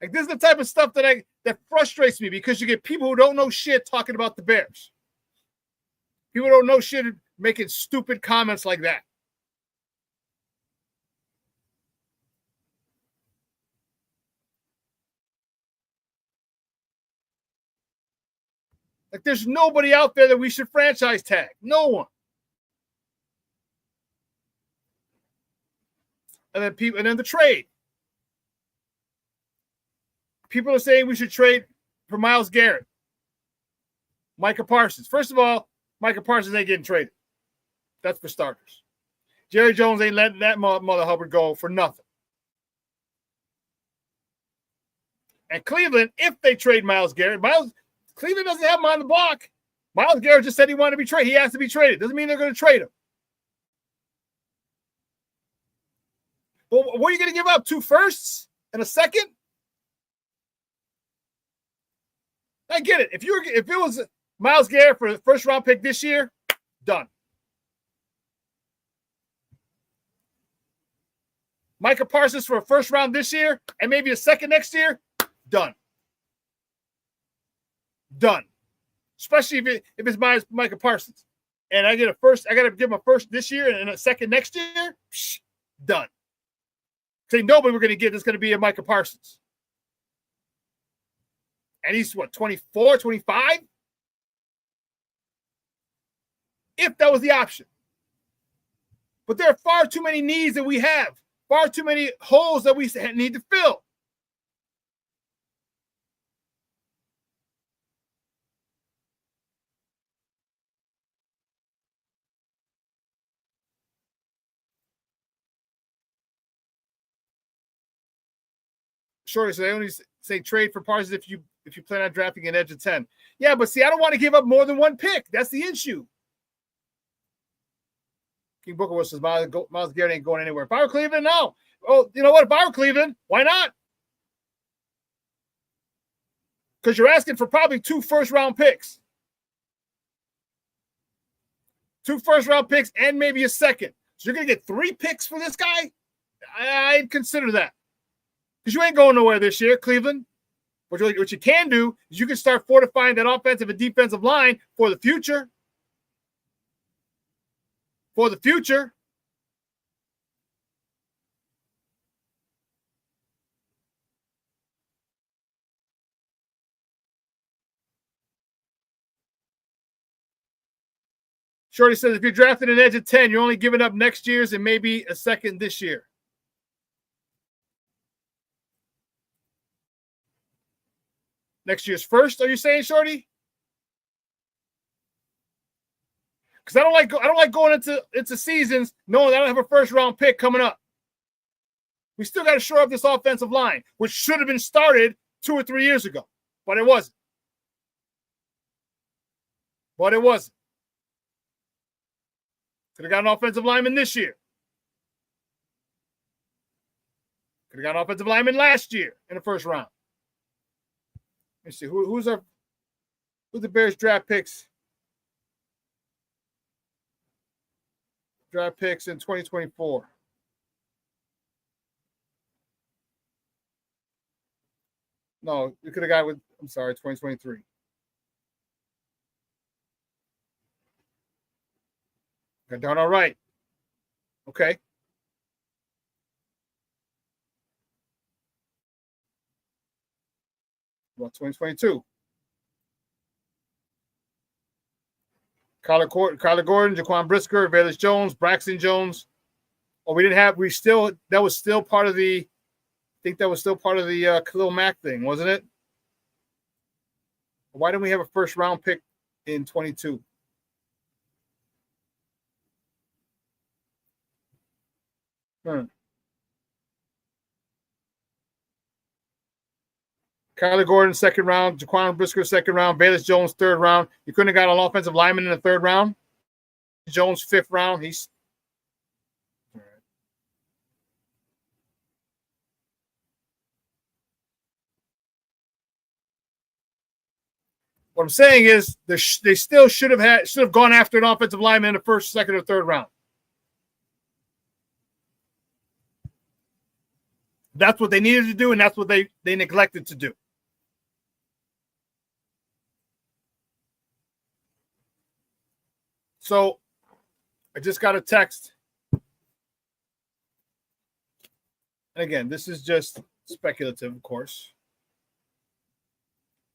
Like, this is the type of stuff that frustrates me, because you get people who don't know shit talking about the Bears. People don't know shit making stupid comments like that. Like, there's nobody out there that we should franchise tag. No one. And then the trade. People are saying we should trade for Myles Garrett, Micah Parsons. First of all, Micah Parsons ain't getting traded. That's for starters. Jerry Jones ain't letting that mother Hubbard go for nothing. And Cleveland, if they trade Myles Garrett, Cleveland doesn't have him on the block. Myles Garrett just said he wanted to be traded. He has to be traded. Doesn't mean they're going to trade him. Well, what are you going to give up? 2 firsts and a second? I get it. If it was Myles Garrett for the first round pick this year, done. Micah Parsons for a first round this year and maybe a second next year, done. Done. Especially if it's Micah Parsons. And I get a first, I got to give him a first this year and a second next year, done. Say nobody we're going to get is going to be a Micah Parsons. And he's, 24, 25? If that was the option. But there are far too many needs that we have. Far too many holes that we need to fill. Shorty, so they only say trade for Parsons if you plan on drafting an edge of 10. Yeah, but see, I don't want to give up more than 1 pick. That's the issue. King Booker says Myles Garrett ain't going anywhere. If I were Cleveland, no. Oh, you know what? If I were Cleveland, why not? Because you're asking for probably 2 first-round picks. 2 first-round picks and maybe a second. So you're going to get 3 picks for this guy? I'd consider that. Because you ain't going nowhere this year, Cleveland. What you can do is you can start fortifying that offensive and defensive line for the future. For the future. Shorty says, if you're drafting an edge at 10, you're only giving up next year's and maybe a second this year. Next year's first, are you saying, Shorty? Because I don't like going into seasons knowing that I don't have a first-round pick coming up. We still got to shore up this offensive line, which should have been started 2 or 3 years ago, but it wasn't. Could have got an offensive lineman this year. Could have got an offensive lineman last year in the first round. Let's see who's the Bears draft picks. Draft picks in 2024. No, you could have got 2023. Got done all right. Okay. Well, 2022. Kyler Gordon, Jaquan Brisker, Velus Jones, Braxton Jones. Oh, that was still part of the Khalil Mack thing, wasn't it? Why didn't we have a first round pick in 22? Kyler Gordon, second round. Jaquan Brisker, second round. Velus Jones, third round. You couldn't have got an offensive lineman in the third round. Jones, fifth round. He's all right. What I'm saying is they still should have gone after an offensive lineman in the first, second, or third round. That's what they needed to do, and that's what they neglected to do. So I just got a text. And again, this is just speculative, of course.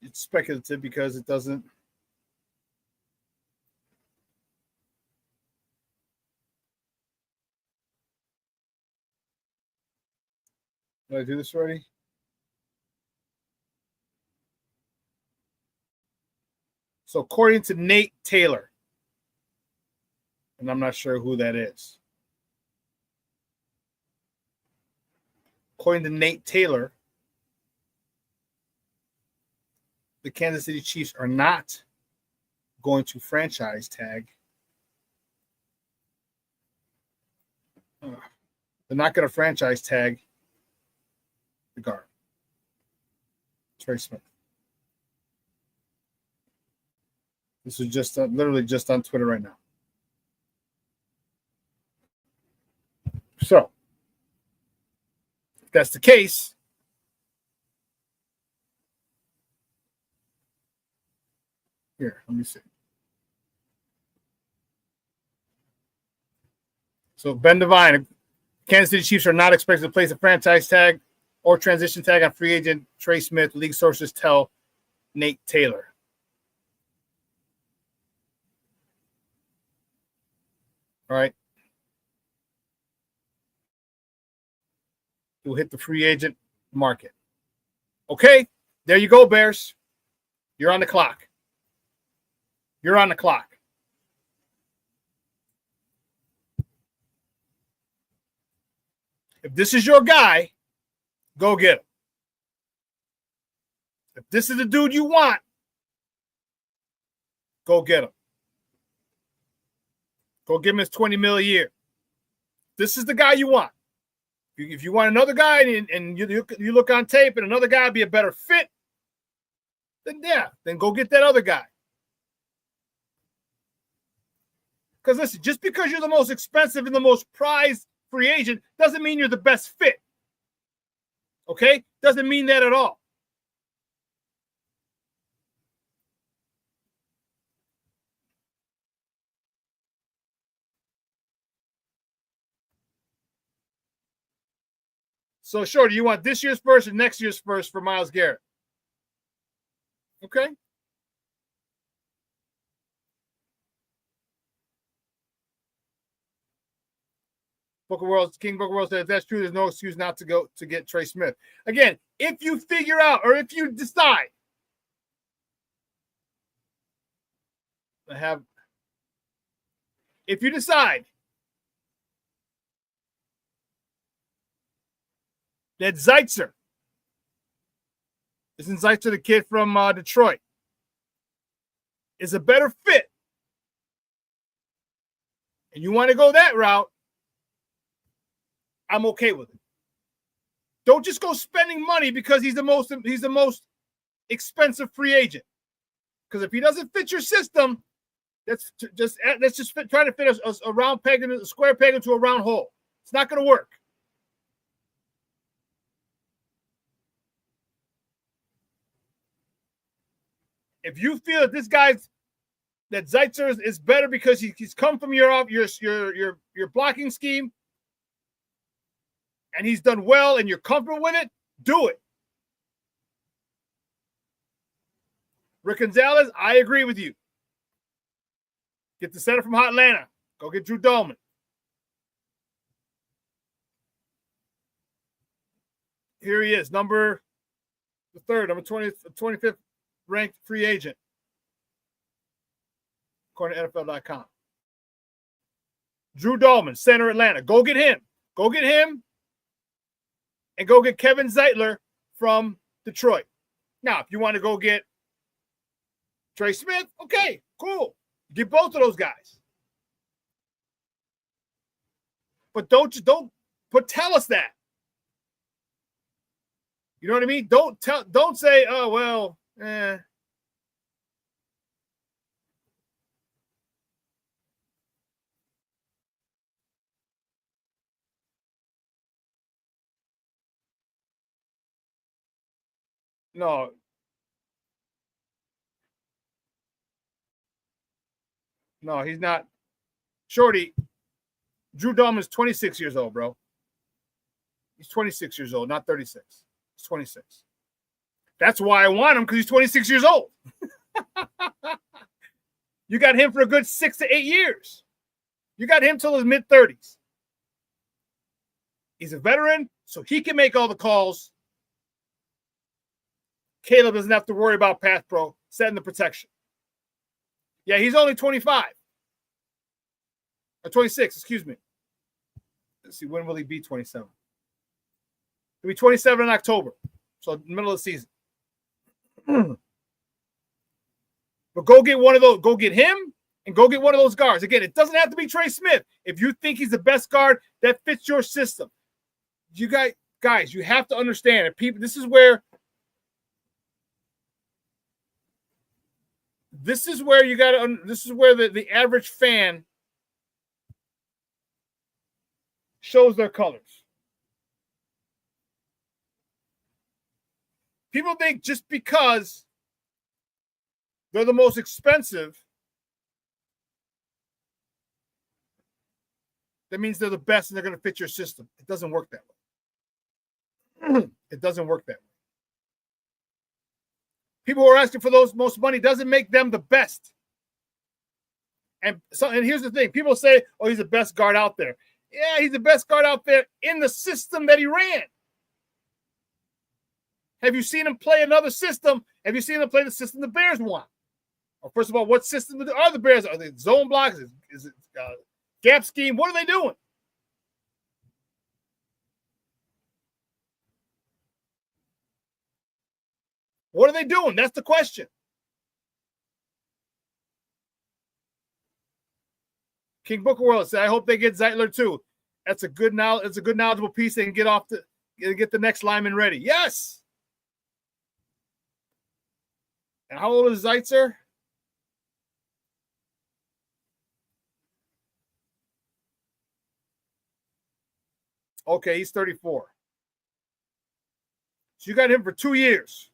It's speculative because it doesn't. Did I do this already? So according to Nate Taylor, and I'm not sure who that is. According to Nate Taylor, the Kansas City Chiefs are not going to franchise tag. They're not going to franchise tag the guard, Trey Smith. This is just literally just on Twitter right now. So, if that's the case, here, let me see. So, Ben Devine, Kansas City Chiefs are not expected to place a franchise tag or transition tag on free agent Trey Smith, league sources tell Nate Taylor. All right. He'll hit the free agent market. Okay, there you go, Bears. You're on the clock. You're on the clock. If this is your guy, go get him. If this is the dude you want, go get him. Go give him his $20 million a year. this is the guy you want. If you want another guy and you look on tape and another guy be a better fit, then go get that other guy. Because listen, just because you're the most expensive and the most prized free agent doesn't mean you're the best fit. Okay? Doesn't mean that at all. So, sure, do you want this year's first or next year's first for Myles Garrett? Okay. King Booker World said, if that's true, there's no excuse not to go to get Trey Smith. Again, if you figure out or if you decide if you decide that Zeitzer, isn't Zeitzer the kid from Detroit, is a better fit, and you want to go that route, I'm okay with it. Don't just go spending money because he's the most expensive free agent. Because if he doesn't fit your system, let's just try to fit a round peg into a square peg into a round hole. It's not going to work. If you feel that that Zeitzer is better because he's come from your blocking scheme and he's done well and you're comfortable with it, do it. Rick Gonzalez, I agree with you. Get the center from Atlanta. Go get Drew Dolman. Here he is, number 25th ranked free agent, according to NFL.com. Drew Dolman, center Atlanta. Go get him. Go get him. And go get Kevin Zeitler from Detroit. Now, if you want to go get Trey Smith, okay, cool. Get both of those guys. But don't tell us that. You know what I mean? Don't say, oh, well, No. No, he's not. Shorty, Drew Dolman is 26 years old, bro. He's 26 years old, not 36. He's 26. That's why I want him, because he's 26 years old. You got him for a good 6 to 8 years. You got him till his mid-30s. He's a veteran, so he can make all the calls. Caleb doesn't have to worry about pass pro, setting the protection. Yeah, he's only 25. Or 26, excuse me. Let's see, when will he be 27? He'll be 27 in October, so middle of the season. But go get one of those. Go get him and go get one of those guards. Again, it doesn't have to be Trey Smith. If you think he's the best guard that fits your system, you guys, you have to understand it. People, this is where you got to. This is where the average fan shows their colors. People think just because they're the most expensive, that means they're the best and they're going to fit your system. It doesn't work that way. It doesn't work that way. People who are asking for those most money doesn't make them the best. And here's the thing. People say, oh, he's the best guard out there. Yeah, he's the best guard out there in the system that he ran. Have you seen him play another system? Have you seen him play the system the Bears want? Well, first of all, what system are the Bears? Are they zone blocks? Is it gap scheme? What are they doing? What are they doing? That's the question. King Booker World said, I hope they get Zeitler too. That's a good knowledgeable piece. They can get the next lineman ready. Yes. And how old is Zeitzer? Okay, he's 34. So you got him for 2 years.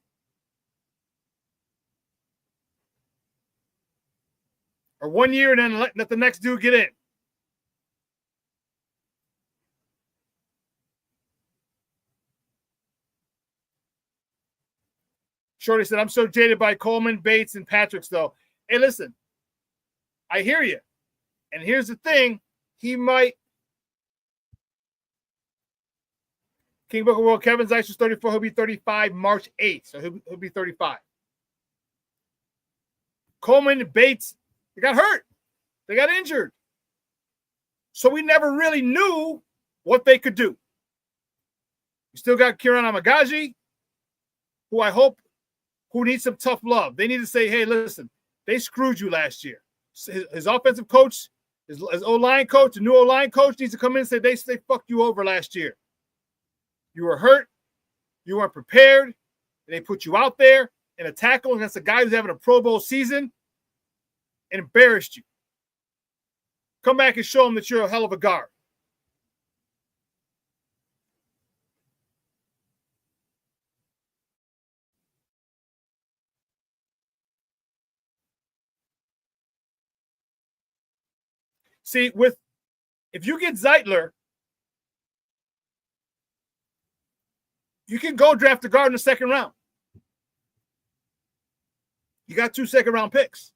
Or 1 year and then let the next dude get in. Shorty said, I'm so jaded by Coleman, Bates, and Patrick's, though. Hey, listen, I hear you. And here's the thing. He might. King Book of World, Kevin Zeitz 34. He'll be 35 March 8th. So he'll be 35. Coleman, Bates, they got hurt. They got injured. So we never really knew what they could do. You still got Kieran Amagaji, who needs some tough love. They need to say, hey, listen, they screwed you last year. His offensive coach, his O-line coach, the new O-line coach needs to come in and say, they fucked you over last year. You were hurt. You weren't prepared. And they put you out there in a tackle against a guy who's having a Pro Bowl season and embarrassed you. Come back and show them that you're a hell of a guard. See, if you get Zeitler, you can go draft a guard in the second round. You got 2 second-round picks.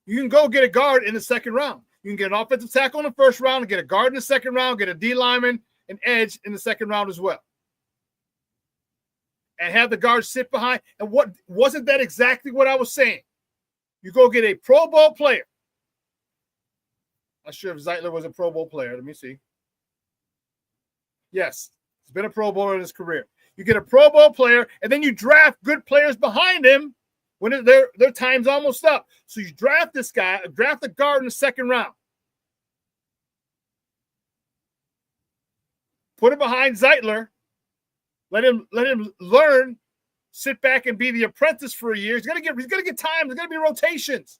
You can go get a guard in the second round. You can get an offensive tackle in the first round, and get a guard in the second round, get a D lineman, an edge in the second round as well. And have the guard sit behind. And wasn't that exactly what I was saying? You go get a Pro Bowl player. Not sure if Zeitler was a Pro Bowl player. Let me see. Yes, he's been a Pro Bowler in his career. You get a Pro Bowl player, and then you draft good players behind him when their time's almost up. So you draft this guy, draft a guard in the second round. Put him behind Zeitler. Let him learn. Sit back and be the apprentice for a year. He's gonna get time. There's gonna be rotations.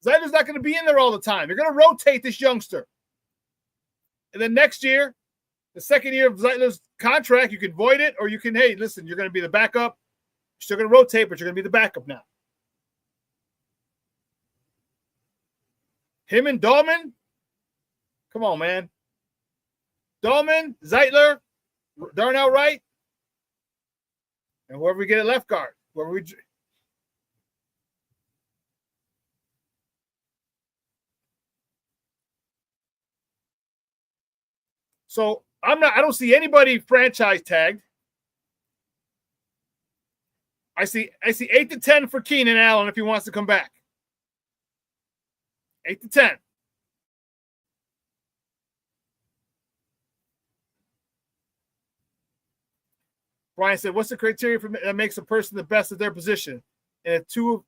Zeitler's not gonna be in there all the time. You're gonna rotate this youngster. And then next year, the second year of Zeitler's contract, you can void it, or you can, hey, listen, you're gonna be the backup. You're still gonna rotate, but you're gonna be the backup now. Him and Dahlman? Come on, man. Dahlman, Zeitler, Darnell Wright. And whoever we get at left guard, So I don't see anybody franchise tagged. I see 8 to 10 for Keenan Allen if he wants to come back. 8 to 10. Brian said, what's the criteria that makes a person the best at their position? And two,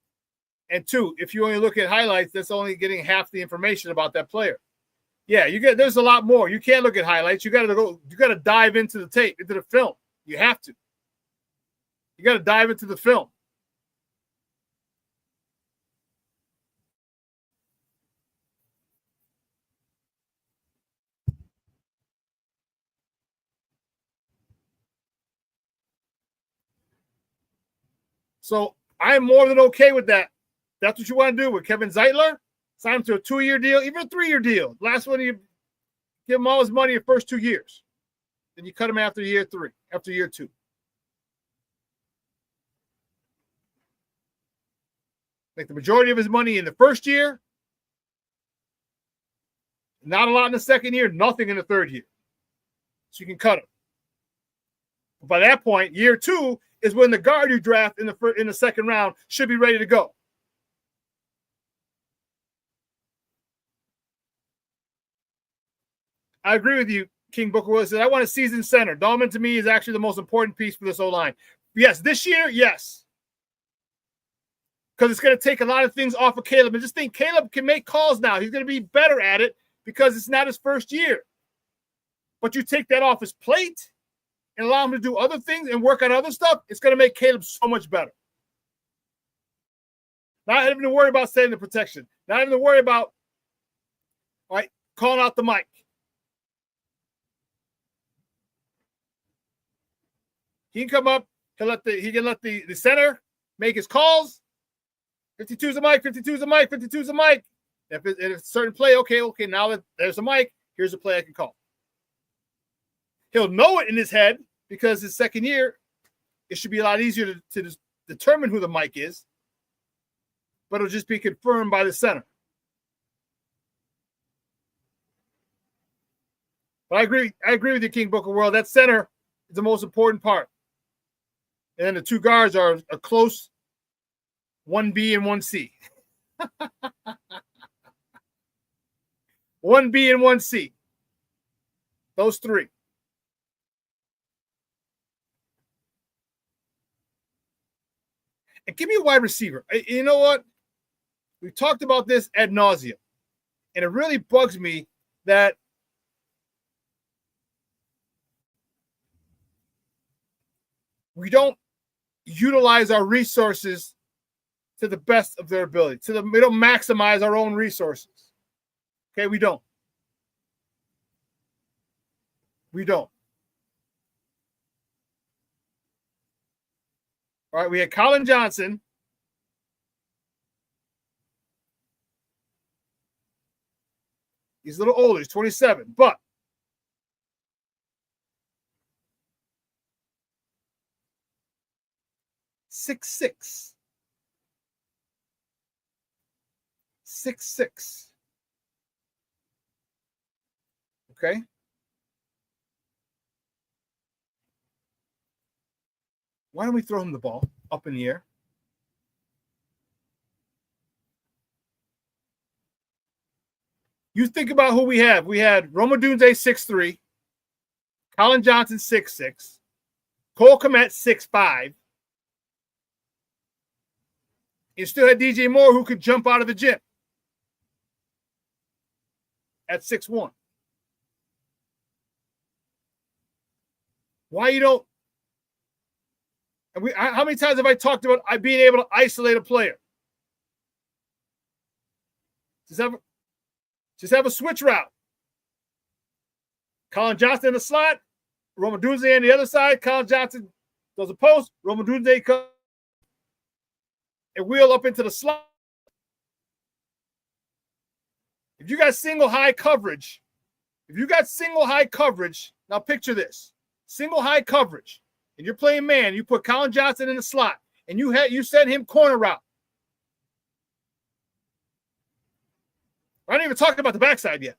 if you only look at highlights, that's only getting half the information about that player. Yeah, there's a lot more. You can't look at highlights. You got to dive into the tape, into the film. You have to. You got to dive into the film. So I'm more than okay with that. That's what you want to do with Kevin Zeitler. Sign him to a 2-year deal, even a 3-year deal. Last one, you give him all his money the first 2 years. Then you cut him after year 3, after year 2. Make the majority of his money in the first year. Not a lot in the second year, nothing in the third year. So you can cut him. But by that point, year 2 is when the guard you draft in the second round should be ready to go. I agree with you, King Booker Willis. I want a seasoned center. Dahlman, to me, is actually the most important piece for this O-line. Yes, this year, yes. Because it's going to take a lot of things off of Caleb. And just think, Caleb can make calls now. He's going to be better at it because it's not his first year. But you take that off his plate and allow him to do other things and work on other stuff, it's going to make Caleb so much better. Not having to worry about setting the protection. Not having to worry about, all right, calling out the mic. He can come up. He can let the center make his calls. 52's a mic. 52's a mic. 52's a mic. If it's a certain play, okay. Now that there's a mic, here's a play I can call. He'll know it in his head because his second year, it should be a lot easier to determine who the mic is. But it'll just be confirmed by the center. But I agree with you, King Booker World. That center is the most important part. And then the two guards are a close 1B and 1C. 1B and 1C. Those three. And give me a wide receiver. You know what? We've talked about this ad nauseum. And it really bugs me that we don't utilize our resources to the best of their ability. We don't maximize our own resources. Okay, we don't. We don't. All right, we had Colin Johnson. He's a little older. He's 27, but six. Okay. Why don't we throw him the ball up in the air? You think about who we have. We had Rome Odunze 6'3", Colin Johnson 6'6", Cole Kmet 6'5". You still had DJ Moore who could jump out of the gym at 6'1". Why you don't? How many times have I talked about being able to isolate a player? Just have a switch route. Colin Johnson in the slot, Rome Odunze on the other side. Colin Johnson does a post, Rome Odunze comes and wheel up into the slot. If you got single high coverage, now picture this. Single high coverage, and you're playing man, you put Colin Johnson in the slot, and you send him corner route. I ain't even talking about the backside yet.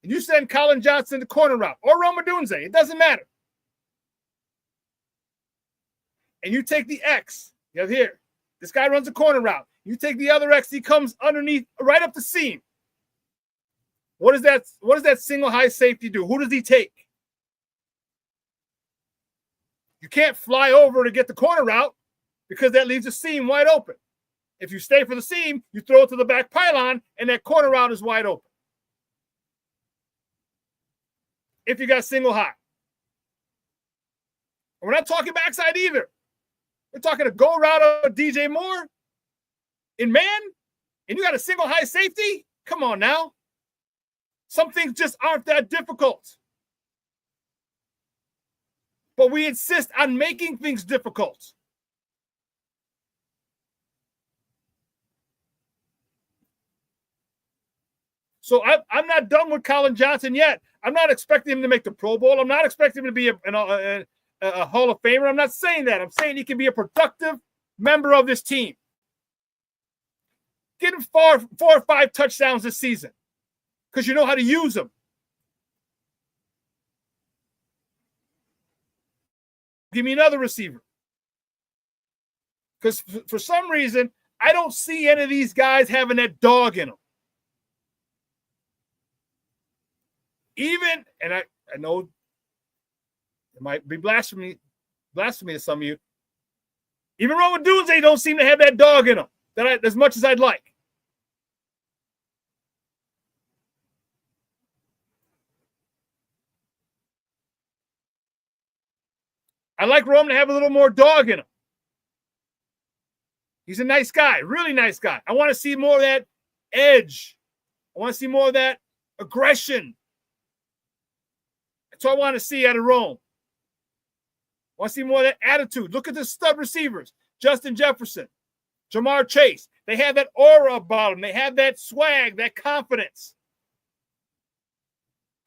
And you send Colin Johnson the corner route, or Rome Odunze, it doesn't matter. And you take the X, you have here, this guy runs a corner route. You take the other X, he comes underneath, right up the seam. What does that single high safety do? Who does he take? You can't fly over to get the corner route because that leaves the seam wide open. If you stay for the seam, you throw it to the back pylon, and that corner route is wide open. If you got single high. And we're not talking backside either. We're talking a go route of DJ Moore in man, and you got a single high safety? Come on now. Some things just aren't that difficult. But we insist on making things difficult. So I'm not done with Colin Johnson yet. I'm not expecting him to make the Pro Bowl. I'm not expecting him to be a Hall of Famer. I'm not saying that. I'm saying he can be a productive member of this team. Get him 4 or 5 touchdowns this season because you know how to use them. Give me another receiver. Because for some reason, I don't see any of these guys having that dog in them. Even, and I know it might be blasphemy to some of you. Even Rome Odunze don't seem to have that dog in them as much as I'd like. I like Rome to have a little more dog in him. He's a nice guy, really nice guy. I want to see more of that edge. I want to see more of that aggression. That's what I want to see out of Rome. I want to see more of that attitude. Look at the stud receivers. Justin Jefferson, Jamar Chase. They have that aura about them. They have that swag, that confidence.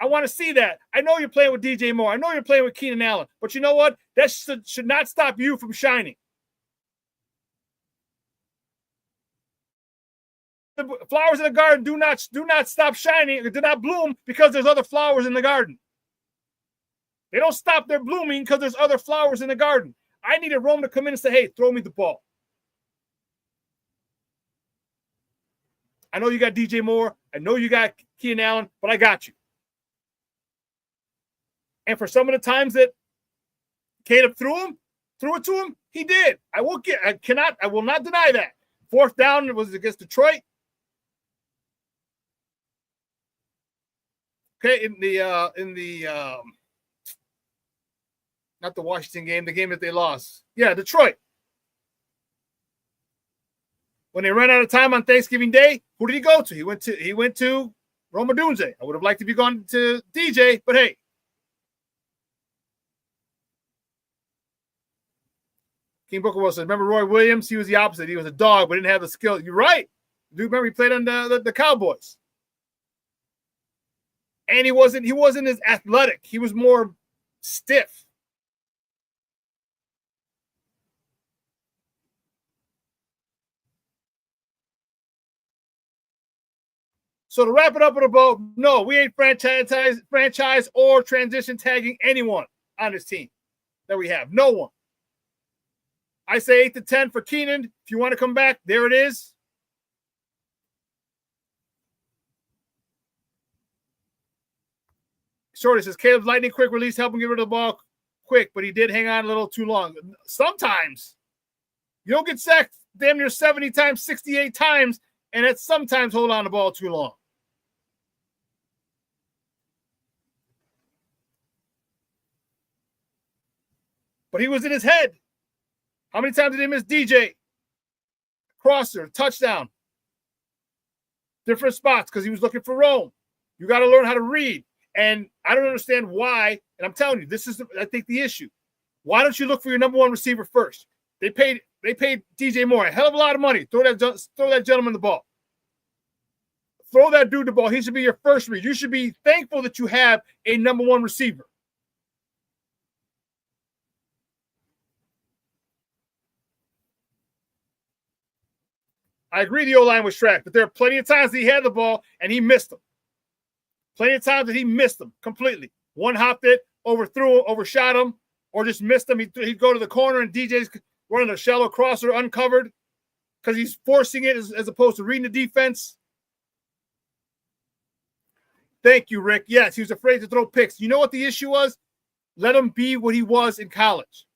I want to see that. I know you're playing with DJ Moore. I know you're playing with Keenan Allen. But you know what? That should not stop you from shining. The flowers in the garden do not stop shining, or do not bloom because there's other flowers in the garden. They don't stop their blooming because there's other flowers in the garden. I needed Rome to come in and say, hey, throw me the ball. I know you got DJ Moore. I know you got Keenan Allen, but I got you. And for some of the times that Caleb threw it to him, he did. I will not deny that. Fourth down was against Detroit. Okay, in the not the Washington game, the game that they lost. Yeah, Detroit. When they ran out of time on Thanksgiving Day, who did he go to? He went to Rome Odunze. I would have liked to be gone to DJ, but hey. King Booker Will says, remember Roy Williams? He was the opposite. He was a dog, but didn't have the skill. You're right. Do you remember he played on the Cowboys? And he wasn't as athletic. He was more stiff. So to wrap it up with a bow, no, we ain't franchise or transition tagging anyone on this team that we have. No one. I say 8 to 10 for Keenan. If you want to come back, there it is. Shorty says, Caleb's lightning quick release helped him get rid of the ball quick, but he did hang on a little too long. Sometimes you don't get sacked damn near 70 times, 68 times, and it's sometimes hold on the ball too long. But he was in his head. How many times did he miss DJ? Crosser, touchdown. Different spots because he was looking for Rome. You got to learn how to read. And I don't understand why. And I'm telling you, this is, I think, the issue. Why don't you look for your number one receiver first? They paid DJ Moore a hell of a lot of money. Throw that gentleman the ball. Throw that dude the ball. He should be your first read. You should be thankful that you have a number one receiver. I agree the O-line was tracked, but there are plenty of times that he had the ball and he missed them. Plenty of times that he missed them completely. One hopped it, overthrew, overshot him, or just missed him. He'd go to the corner and DJ's running a shallow crosser uncovered because he's forcing it as opposed to reading the defense. Thank you, Rick. Yes, he was afraid to throw picks. You know what the issue was? Let him be what he was in college.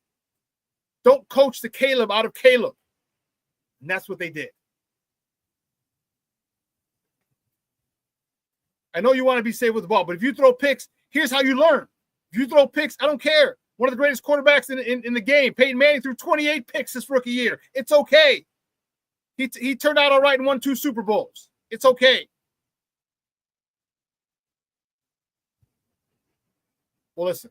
Don't coach the Caleb out of Caleb. And that's what they did. I know you want to be safe with the ball, but if you throw picks, here's how you learn. If you throw picks, I don't care. One of the greatest quarterbacks in the game, Peyton Manning, threw 28 picks this rookie year. It's okay. He turned out all right and won 2 Super Bowls. It's okay. Well, listen.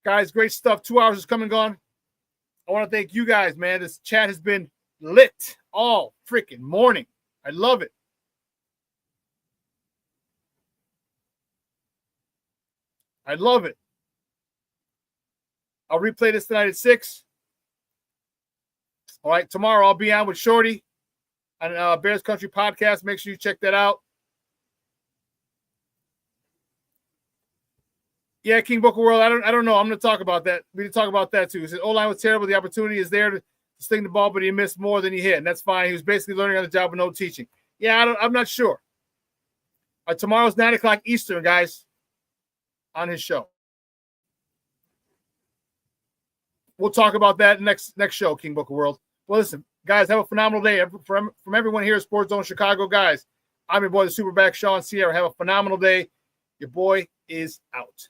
Guys, great stuff. 2 hours has come and gone. I want to thank you guys, man. This chat has been lit all freaking morning. I love it. I love it. I'll replay this tonight at 6. All right, tomorrow I'll be on with Shorty on Bears Country Podcast. Make sure you check that out. Yeah, King Booker World. I don't know. I'm going to talk about that. We need to talk about that too. He said O-line was terrible. The opportunity is there to sling the ball, but he missed more than he hit, and that's fine. He was basically learning on the job with no teaching. Yeah, I'm not sure. Tomorrow's 9 o'clock Eastern, guys, on his show. We'll talk about that next show, King Booker World. Well, listen, guys, have a phenomenal day. From everyone here at Sports Zone Chicago, guys, I'm your boy, the SuperBack, Shawn Sierra. Have a phenomenal day. Your boy is out.